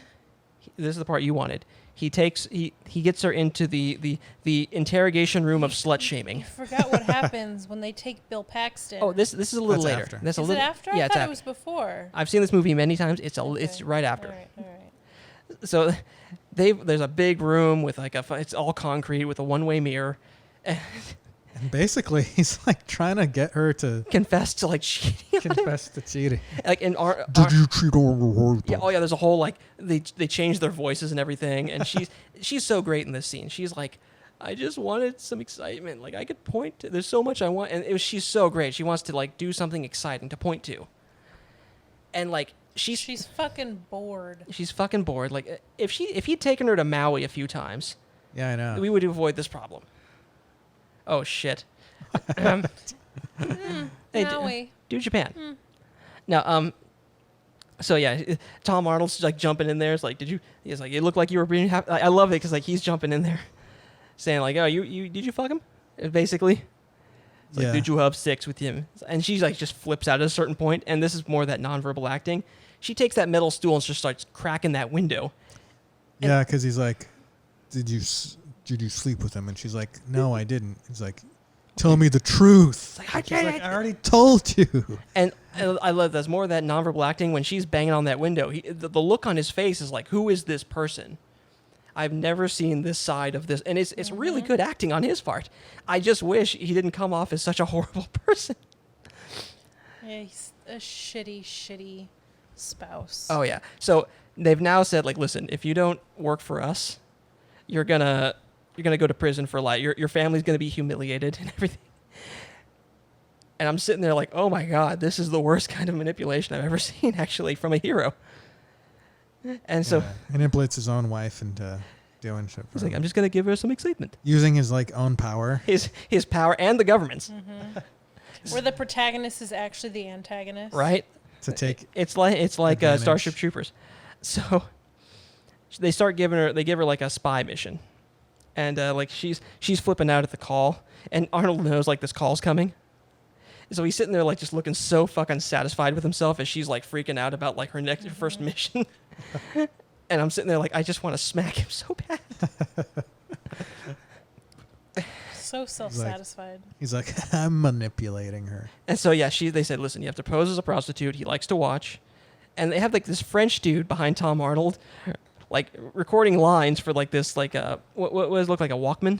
this is the part you wanted. He gets her into the interrogation room of slut shaming. I forgot what happens when they take Bill Paxton. Oh, this is a little That's later. after. That's Is a little, it after? Yeah, I it's thought after. it was before. I've seen this movie many times. It's right after. All right. So there's a big room with like it's all concrete with a one-way mirror. And basically, he's like trying to get her to Confess to like cheating. confess to cheating. Like in Did you cheat on her? yeah, oh yeah, there's a whole like they change their voices and everything, and she's so great in this scene. She's like, I just wanted some excitement. Like I could point to. There's so much I want, and she's so great. She wants to like do something exciting to point to. And like she's fucking bored. She's fucking bored. Like if he'd taken her to Maui a few times, Yeah, I know. we would avoid this problem. Oh shit. Hey, Maui. do Japan. Now, so yeah, Tom Arnold's like jumping in there. It's like, he's like, it looked like you were being happy. I love it because like he's jumping in there, saying like, oh, you did you fuck him? Basically, it's like, Yeah. did you have sex with him? And she's like, just flips out at a certain point, and this is more that nonverbal acting. She takes that metal stool and just starts cracking that window. Yeah, because he's like, did you sleep with him? And she's like, no, I didn't. He's like, tell me the truth. Like, I She's like, did. I already told you. And I love that's more of that nonverbal acting when she's banging on that window. The look on his face is like, who is this person? I've never seen this side of this, and it's really good acting on his part. I just wish he didn't come off as such a horrible person. Yeah, he's a shitty spouse. Oh yeah. So they've now said like, listen, if you don't work for us, you're gonna go to prison for life. Your family's gonna be humiliated and everything. And I'm sitting there like, oh my god, this is the worst kind of manipulation I've ever seen, actually, from a hero. And so manipulates his own wife into doing shit. he's like, I'm just gonna give her some excitement. Using his like own power. His power and the government's. Where the protagonist is actually the antagonist. Right? To take It's like advantage. Starship Troopers. So they give her like a spy mission, and like she's flipping out at the call, and Arnold knows like this call's coming, so he's sitting there like just looking so fucking satisfied with himself as she's like freaking out about like her first mission, and I'm sitting there like I just want to smack him so bad. So self-satisfied. He's like, I'm manipulating her. And so yeah, they said, listen, you have to pose as a prostitute. He likes to watch, and they have like this French dude behind Tom Arnold, like recording lines for like this like what does it look like, a Walkman?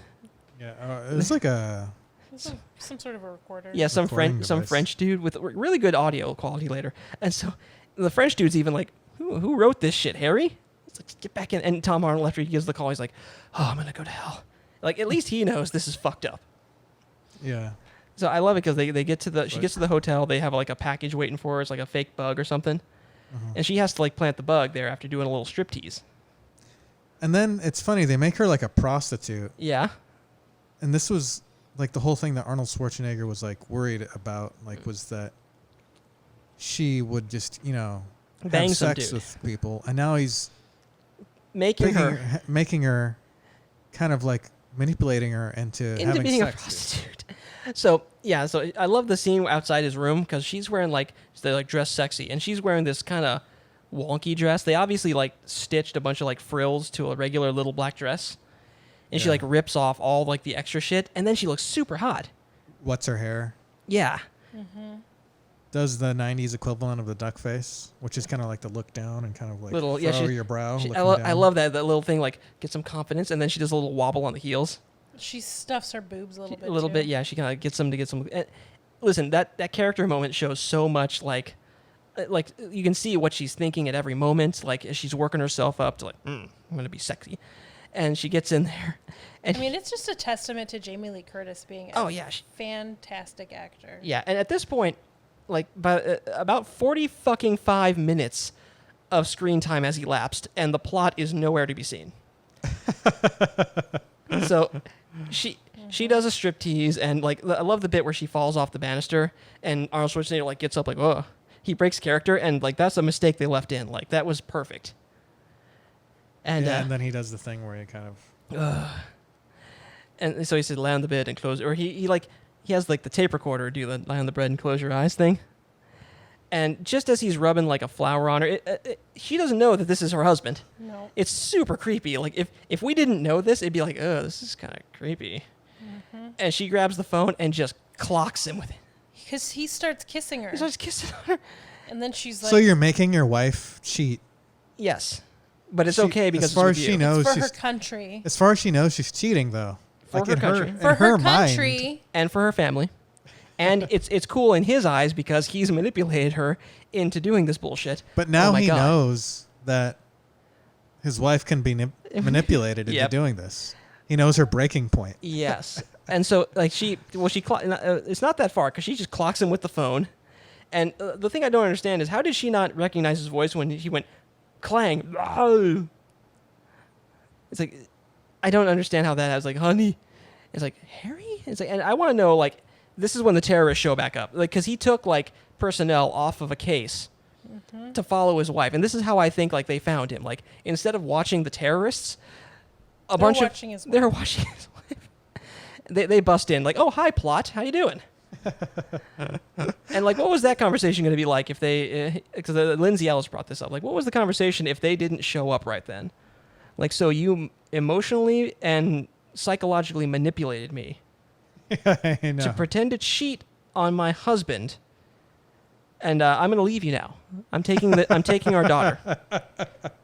Yeah, it's like a Some sort of a recorder. Yeah, some Recording French device. French dude with really good audio quality later. And so the French dude's even like, who wrote this shit, Harry? It's like, get back in. And Tom Arnold, after he gives the call, he's like, oh, I'm gonna go to hell. Like at least he knows this is fucked up. yeah. So I love it because they get to she gets to the hotel. They have like a package waiting for her. It's like a fake bug or something, and she has to like plant the bug there after doing a little striptease. And then it's funny, they make her like a prostitute. Yeah. And this was like the whole thing that Arnold Schwarzenegger was like worried about, like was that she would just, Bang have some sex dude. with people. And now he's Making her kind of like manipulating her into having being a sex. prostitute. So yeah, so I love the scene outside his room because she's wearing like they like dress sexy, and she's wearing this kind of wonky dress. They obviously like stitched a bunch of like frills to a regular little black dress, and she Yeah. like rips off all like the extra shit, and then she looks super hot. What's her hair? Yeah, Does the 90s equivalent of the duck face, which is kind of like the look down and kind of like little furrow she- your brow. she- looking I down. love that little thing, like get some confidence, and then she does a little wobble on the heels. She stuffs her boobs a little bit. A little too. bit, yeah. She kind of gets them to get some. Listen, that character moment shows so much like like you can see what she's thinking at every moment. Like as she's working herself up to like, I'm gonna be sexy, and she gets in there. And I mean, it's just a testament to Jamie Lee Curtis being fantastic actor. Yeah, and at this point, like by about 45 minutes of screen time has elapsed, and the plot is nowhere to be seen. So she does a striptease, and like I love the bit where she falls off the banister, and Arnold Schwarzenegger like gets up like, oh, he breaks character, and like that's a mistake they left in. Like that was perfect. And and then he does the thing where he kind of. And so he said, "Lay on the bed and close," or he has like the tape recorder do the "lie on the bed and close your eyes" thing. And just as he's rubbing like a flower on her, she doesn't know that this is her husband. No. It's super creepy. Like if we didn't know this, it'd be like, oh, this is kind of creepy. Mm-hmm. And she grabs the phone and just clocks him with it. Because he starts kissing her. He starts kissing her. And then she's like... So you're making your wife cheat. Yes. But it's okay because as far as it's she knows, it's for her country. As far as she knows, she's cheating though. For like her country. For her country. Mind. And for her family. And it's cool in his eyes because he's manipulated her into doing this bullshit. But now he knows that his wife can be manipulated into doing this. He knows her breaking point. Yes. And so like it's not that far because she just clocks him with the phone. And the thing I don't understand is how did she not recognize his voice when he went clang? It's like I don't understand how that. I was like, honey. It's like Harry. It's like, and I want to know like. This is when the terrorists show back up, like because he took like personnel off of a case to follow his wife, and this is how I think like they found him. Like instead of watching the terrorists, they're watching his wife. They bust in like, oh hi plot, how you doing? And like, what was that conversation going to be like if they? Because Lindsay Ellis brought this up. Like, what was the conversation if they didn't show up right then? Like, so you emotionally and psychologically manipulated me. I know. To pretend to cheat on my husband, and I'm going to leave you now. I'm taking our daughter.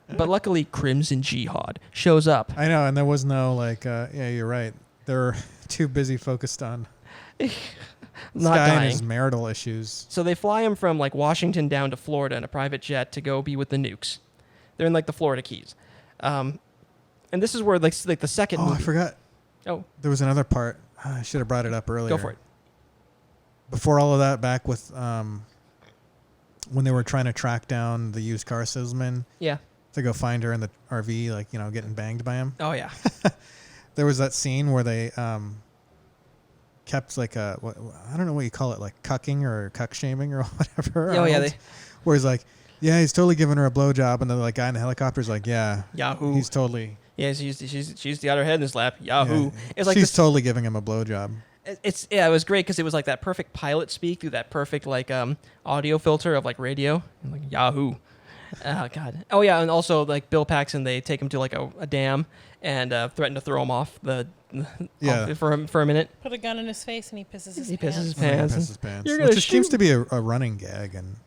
But luckily, Crimson Jihad shows up. I know, and there was no like. Yeah, you're right. They're too busy focused on this not guy dying. and his marital issues. So they fly him from like Washington down to Florida in a private jet to go be with the nukes. They're in like the Florida Keys, and this is where like the second. Oh, movie. I forgot. Oh, there was another part. I should have brought it up earlier. Go for it. Before all of that, back with when they were trying to track down the used car salesman. Yeah. To go find her in the RV, like getting banged by him. Oh yeah. There was that scene where they kept like I don't know what you call it, like cucking or cuck shaming or whatever. Oh yeah. Where he's like, yeah, he's totally giving her a blowjob, and then the like guy in the helicopter's like, yeah, Yahoo. He's totally. Yeah, she's the other head in his lap. Yahoo. Yeah. It's like she's totally giving him a blowjob. It was great because it was like that perfect pilot speak through that perfect like audio filter of like radio, like Yahoo. Oh god. Oh yeah, and also like Bill Paxton, they take him to like a dam and threaten to throw him off for a minute. Put a gun in his face and he pisses his pants. He pisses his pants. Which just seems to be a running gag, and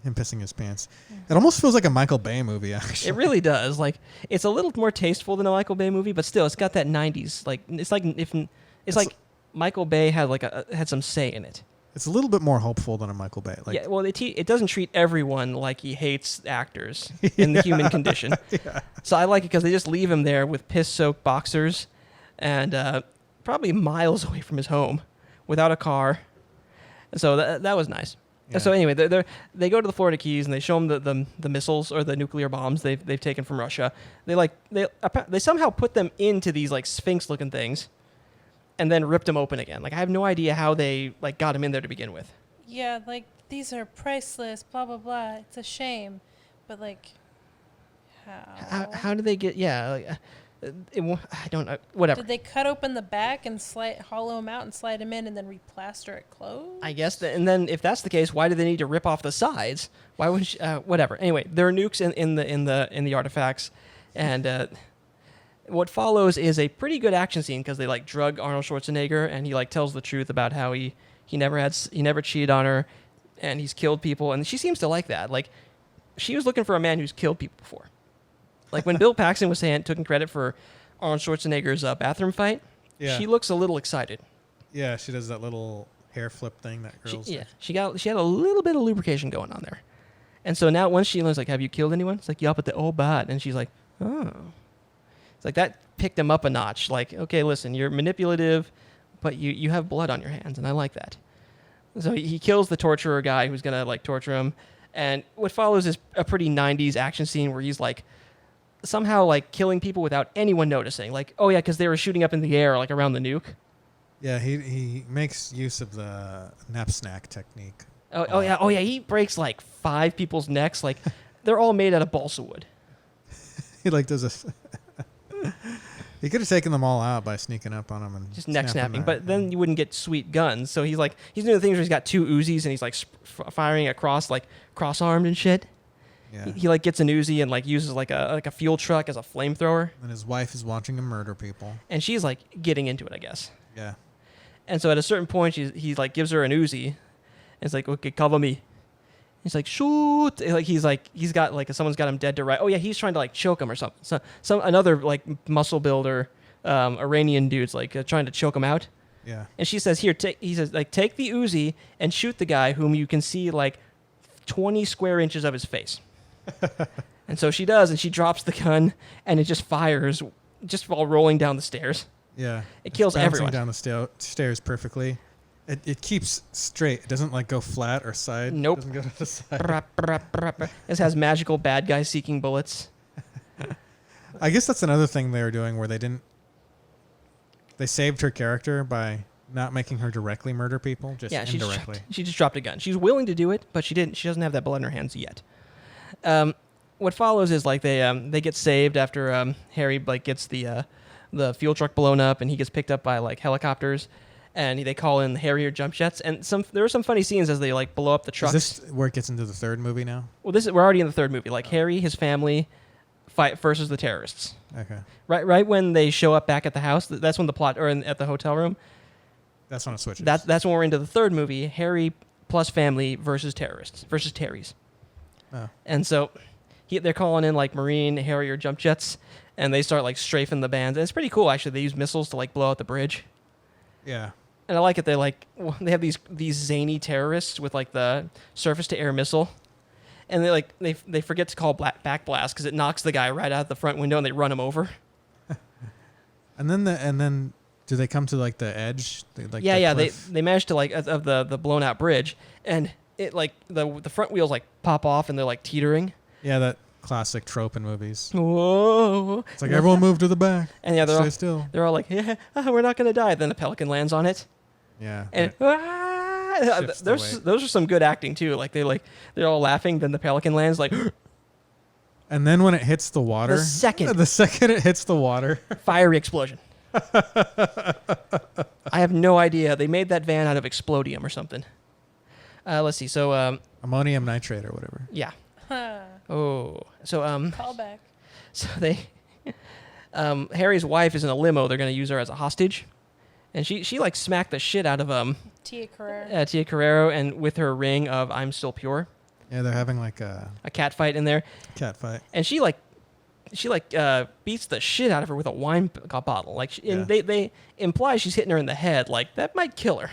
him pissing his pants. It almost feels like a Michael Bay movie, actually. It really does. Like it's a little more tasteful than a Michael Bay movie, but still, it's got that '90s. Like it's like Michael Bay had some say in it. It's a little bit more hopeful than a Michael Bay. Like, yeah, well, it doesn't treat everyone like he hates actors in the human condition. Yeah. So I like it because they just leave him there with piss-soaked boxers, and probably miles away from his home, without a car. So that was nice. Yeah. So anyway, they go to the Florida Keys and they show them the missiles or the nuclear bombs they've taken from Russia. They somehow put them into these like Sphinx-looking things, and then ripped them open again. Like I have no idea how they like got them in there to begin with. Yeah, like these are priceless. Blah blah blah. It's a shame, but like, how did they get? Yeah, like, I don't know. Whatever. Did they cut open the back and hollow them out and slide them in and then replaster it closed? I guess. And then if that's the case, why do they need to rip off the sides? Why would whatever? Anyway, there are nukes in the artifacts, and what follows is a pretty good action scene because they like drug Arnold Schwarzenegger and he like tells the truth about how he never cheated on her, and he's killed people, and she seems to like that. Like she was looking for a man who's killed people before. Like when Bill Paxton was taking credit for Arnold Schwarzenegger's bathroom fight, she looks a little excited. Yeah, she does that little hair flip thing that girls do. She had a little bit of lubrication going on there. And so now once she learns, like, have you killed anyone? It's like, yeah, but they're all bad. And she's like, oh. It's like that picked him up a notch. Like, okay, listen, you're manipulative, but you have blood on your hands, and I like that. So he kills the torturer guy who's going to, like, torture him. And what follows is a pretty 90s action scene where he's, like, somehow, like, killing people without anyone noticing. Like, oh, yeah, because they were shooting up in the air, like, around the nuke. Yeah, he makes use of the nap snack technique. Oh yeah. He breaks like 5 people's necks. Like they're all made out of balsa wood. He like does a. He could have taken them all out by sneaking up on them and just neck snapping. But then you wouldn't get sweet guns. So he's doing the things where he's got 2 Uzis and he's like firing across, like cross-armed and shit. Yeah. He like gets an Uzi and like uses like a fuel truck as a flamethrower. And his wife is watching him murder people. And she's like getting into it, I guess. Yeah. And so at a certain point, he like gives her an Uzi. And it's like, okay, cover me. He's like, shoot. Like he's got like someone's got him dead to right. Oh yeah, he's trying to like choke him or something. So another like muscle builder, Iranian dude's like trying to choke him out. Yeah. And she says, here, he says, like, take the Uzi and shoot the guy whom you can see like 20 square inches of his face. And so she does, and she drops the gun, and it just fires just while rolling down the stairs. Yeah. It kills everyone. Down the stairs perfectly. It keeps straight. It doesn't like go flat or side. Nope. It doesn't go to the side. This has magical bad guy seeking bullets. I guess that's another thing they were doing where they saved her character by not making her directly murder people, just indirectly. She just dropped a gun. She's willing to do it, but she didn't. She doesn't have that blood in her hands yet. What follows is like they get saved after Harry like gets the fuel truck blown up, and he gets picked up by like helicopters. And they call in the Harrier jump jets, and there are some funny scenes as they like blow up the trucks. Is this where it gets into the third movie now? Well, we're already in the third movie. Like Harry, his family, fight versus the terrorists. Okay. Right when they show up back at the house, that's when the plot, or at the hotel room. That's when it switches. That's when we're into the third movie. Harry plus family versus terrorists versus Terrys. Oh. And so they're calling in like Marine Harrier jump jets, and they start like strafing the bands. And it's pretty cool actually. They use missiles to like blow out the bridge. Yeah. And I like it. They have these zany terrorists with like the surface to air missile, and they forget to call back blast because it knocks the guy right out the front window and they run him over. And then do they come to like the edge? They manage to like of the blown out bridge, and it like the front wheels like pop off and they're like teetering. Yeah, that classic trope in movies. Whoa! It's like everyone move to the back. And yeah, they're all like, yeah, we're not gonna die. Then a pelican lands on it. Yeah. And those are some good acting too. Like they're all laughing. Then the pelican lands like. And then when it hits the water, the second it hits the water, fiery explosion. I have no idea. They made that van out of explodium or something. Let's see. So ammonium nitrate or whatever. Yeah. Oh. So Callback. So they Harry's wife is in a limo. They're going to use her as a hostage. And she like smacked the shit out of Tia Carrere. Tia Carrere, and with her ring of "I'm still pure." Yeah, they're having like a cat fight in there. Cat fight. And she beats the shit out of her with a wine bottle. Like, and they imply she's hitting her in the head. Like that might kill her.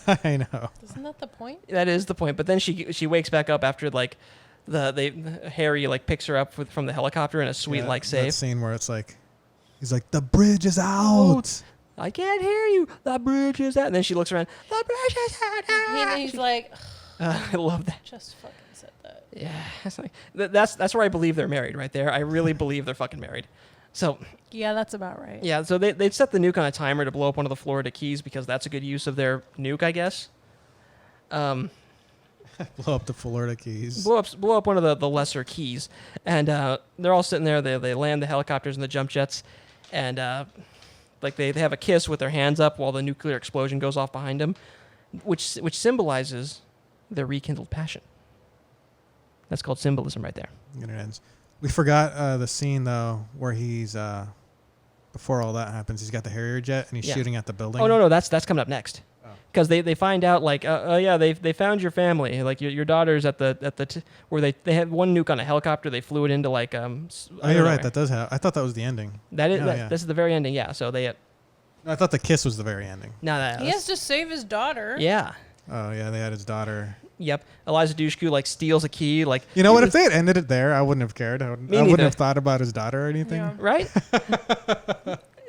I know. Isn't that the point? That is the point. But then she wakes back up after like Harry like picks her up from the helicopter in a sweet like save. That scene where it's like he's like, the bridge is out. I can't hear you. The bridge is out. And then she looks around. The bridge is out. He's like, I love that. Just fucking said that. Yeah, it's like, that's where I believe they're married right there. I really believe they're fucking married. So yeah, that's about right. Yeah, so they'd set the nuke on a timer to blow up one of the Florida Keys because that's a good use of their nuke, I guess. Blow up the Florida Keys. Blow up one of the lesser keys, and they're all sitting there. They land the helicopters and the jump jets, and like they have a kiss with their hands up while the nuclear explosion goes off behind them, which symbolizes their rekindled passion. That's called symbolism right there. And it ends. We forgot the scene though where he's before all that happens. He's got the Harrier jet and he's shooting at the building. Oh no, that's coming up next. Because they find out like they found your family, like your daughter's at where they had one nuke on a helicopter. They flew it into like oh, you're right. That does happen. I thought that was the ending. This is the very ending. Yeah. So they. I thought the kiss was the very ending. No, he has to save his daughter. Yeah. Oh yeah, they had his daughter. Yep. Eliza Dushku like steals a key. Like You know what? If they had ended it there, I wouldn't have cared. I wouldn't neither. have thought about his daughter or anything. Yeah. right?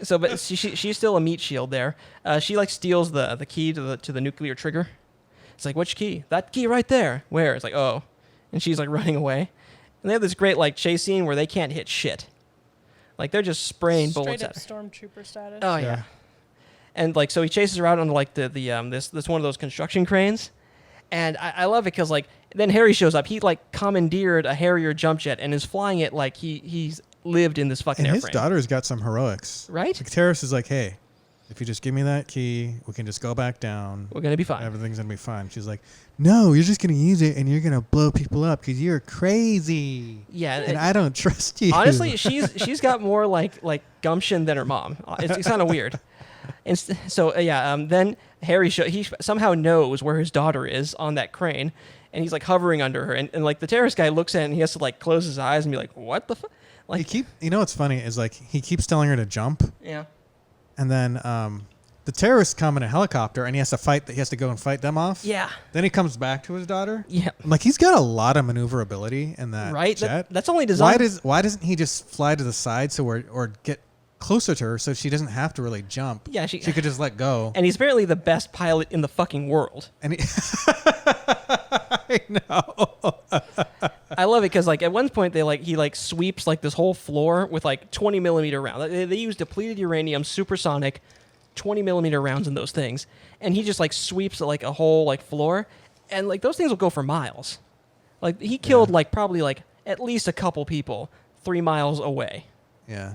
So, but she's still a meat shield there. She like steals the key to the nuclear trigger. It's like, which key? That key right there. Where? It's like, oh, and she's like running away. And they have this great like chase scene where they can't hit shit. Like they're just spraying bullets Straight at up her. stormtrooper status. Oh yeah. And like so he chases her out on like this one of those construction cranes. And I love it because like then Harry shows up. He like commandeered a Harrier jump jet and is flying it like he's lived in this fucking And airframe. his daughter's got some heroics. Right? Like Terrace is like, hey, if you just give me that key, we can just go back down. We're gonna be fine. Everything's going to be fine. She's like, no, you're just going to use it and you're going to blow people up because you're crazy. Yeah. And I don't trust you. Honestly, she's got more like gumption than her mom. It's kind of weird. And then Harry he somehow knows where his daughter is on that crane, and he's like hovering under her, and like the terrorist guy looks at it and he has to like close his eyes and be like, what the fuck? Like you know what's funny is like he keeps telling her to jump, yeah, and then the terrorists come in a helicopter and he has to go and fight them off. yeah, Then he comes back to his daughter. yeah. I'm like, he's got a lot of maneuverability in that Right. jet. That's only designed. Why doesn't he just fly to the side or get closer to her so she doesn't have to really jump? Yeah, she could just let go. And he's apparently the best pilot in the fucking world. And I know. I love it because like at one point he sweeps like this whole floor with like 20 millimeter rounds. They use depleted uranium, supersonic, 20 millimeter rounds in those things, and he just like sweeps like a whole like floor, and like those things will go for miles. Like he killed like probably like at least a couple people 3 miles away. Yeah,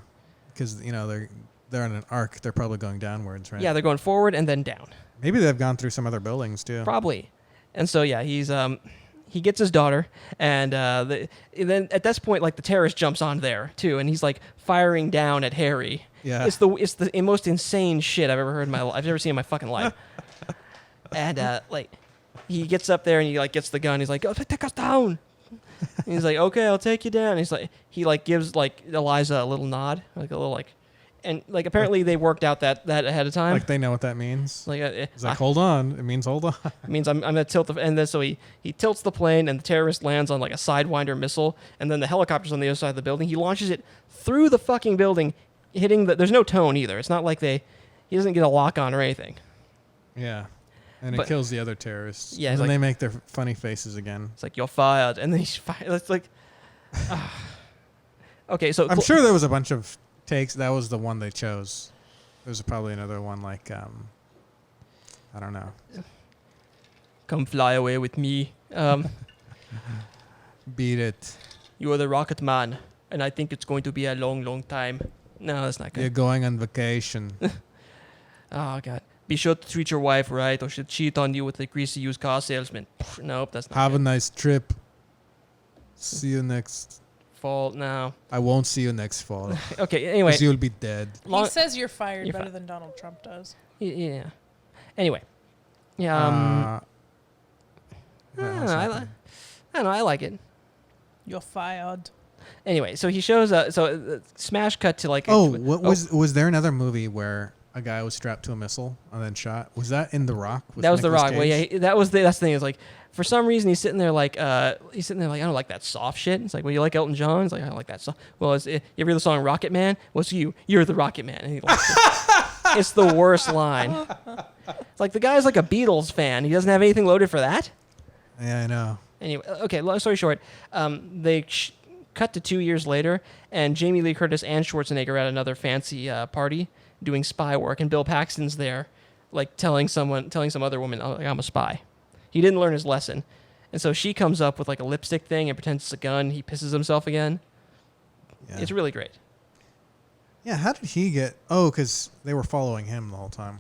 because they're in an arc. They're probably going downwards, right? Yeah, they're going forward and then down. Maybe they've gone through some other buildings too. Probably. And so yeah, he gets his daughter, and then at this point like the terrorist jumps on there too, and he's like firing down at Harry. Yeah, it's the most insane shit I've ever seen in my fucking life. And like he gets up there and he like gets the gun. He's like, "Oh, take us down." And he's like, "Okay, I'll take you down." And he gives like Eliza a little nod, like a little like. And like apparently they worked out that ahead of time. Like they know what that means. Like he's like, hold on. It means hold on. It means I'm gonna tilt and then so he tilts the plane and the terrorist lands on like a Sidewinder missile, and then the helicopter's on the other side of the building. He launches it through the fucking building, hitting there's no tone either. It's not like he doesn't get a lock on or anything. Yeah. And it kills the other terrorists. Yeah, and then they make their funny faces again. It's like, you're fired, and then he's fired. It's like, okay, so I'm sure there was a bunch of takes. That was the one they chose. There's probably another one like I don't know. Come fly away with me. Beat it. You are the rocket man, and I think it's going to be a long, long time. No, that's not good. You're going on vacation. Oh god. Be sure to treat your wife right, or she'll cheat on you with a greasy used car salesman. Nope, that's not Have good. a nice trip. See you next Fall now. I won't see you next fall. Okay, anyway. Because you'll be dead. He says you're fired You're better fired. than Donald Trump does. Yeah. Anyway. Yeah. I don't know. I like it. You're fired. Anyway, so he shows up. So smash cut to like. Was there another movie where a guy was strapped to a missile and then shot? Was that in The Rock? That was The Nicolas Rock. Well, Cage? yeah, that's the thing. Is like for some reason he's sitting there like I don't like that soft shit. It's like, well, you like Elton John? It's like, I don't like that soft. Well, you ever hear the song Rocket Man? Well, it's you're the Rocket Man. And he likes it. It's the worst line. It's like the guy's like a Beatles fan. He doesn't have anything loaded for that. Yeah, I know. Anyway, okay. Long story short, they cut to 2 years later, and Jamie Lee Curtis and Schwarzenegger are at another fancy party doing spy work, and Bill Paxton's there, like telling some other woman, "Oh, like, I'm a spy." He didn't learn his lesson, and so she comes up with like a lipstick thing and pretends it's a gun. He pisses himself again. Yeah. It's really great. Yeah, how did he get... Oh, because they were following him the whole time.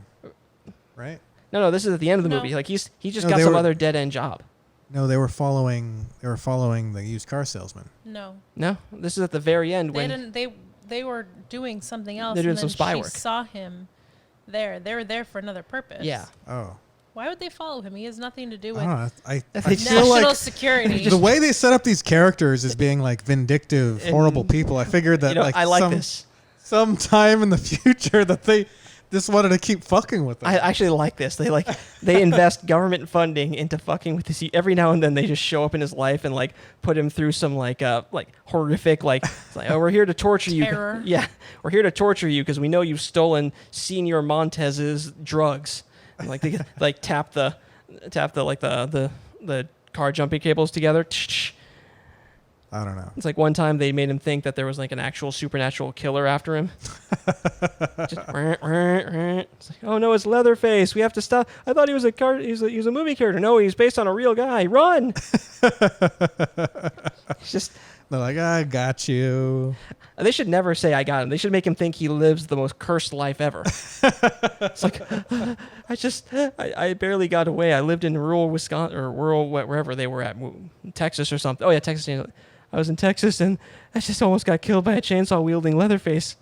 Right? No, this is at the end of the movie. Like he just got some other dead end job. No, they were following the used car salesman. No, this is at the very end they when didn't. They were doing something else. They're doing and some then spy she work. Saw him there. They were there for another purpose. Yeah. Oh. Why would they follow him? He has nothing to do with I feel national like security. the way they set up these characters as being like vindictive, horrible people. I figured that I like this. sometime in the future that just wanted to keep fucking with them. I actually like this. They invest government funding into fucking with this. Every now and then they just show up in his life and like put him through some like horrific it's like, oh, we're here to torture you. Terror. Yeah, we're here to torture you because we know you've stolen Senior Montez's drugs. And like they like tap the car jumping cables together. I don't know. It's like one time they made him think that there was like an actual supernatural killer after him. Just, it's like, oh no, it's Leatherface. We have to stop. I thought he was he was a movie character. No, he's based on a real guy. Run! It's just. They're like, I got you. They should never say I got him. They should make him think he lives the most cursed life ever. It's like, I barely got away. I lived in rural Wisconsin or rural wherever they were at, Texas or something. Oh yeah, Texas. I was in Texas and I just almost got killed by a chainsaw wielding Leatherface.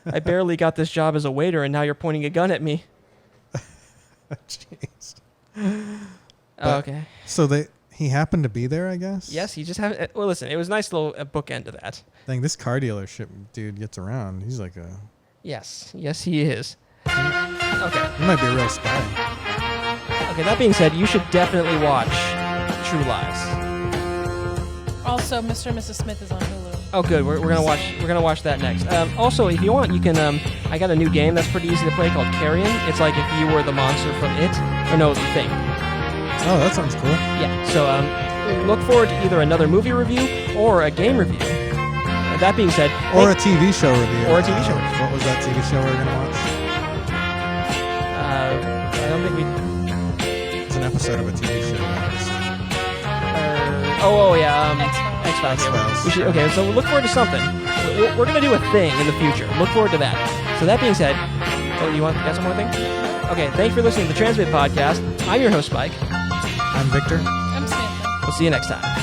I barely got this job as a waiter and now you're pointing a gun at me. Jeez. Okay. So he happened to be there, I guess? Yes, he just had. Well, listen, it was a nice little bookend to that. Dang, this car dealership dude gets around. He's like a... Yes, he is. Okay. He might be a real spy. Okay, that being said, you should definitely watch True Lies. Also, Mr. and Mrs. Smith is on Hulu. Oh, good. We're gonna watch that next. Also, if you want, you can. I got a new game that's pretty easy to play called Carrion. It's like if you were the monster from It, or no, The Thing. Oh, that sounds cool. Yeah. So look forward to either another movie review or a game review. That being said, or a TV show review. Or a TV show review. What was that TV show we were gonna watch? I don't think we. It's an episode of a TV show. X-Files. X-Files. We should. Okay, so look forward to something. We're gonna do a thing in the future. Look forward to that. So that being said, got some more thing? Okay, thanks for listening to the Transmit Podcast. I'm your host, Spike. I'm Victor. I'm Samantha. We'll see you next time.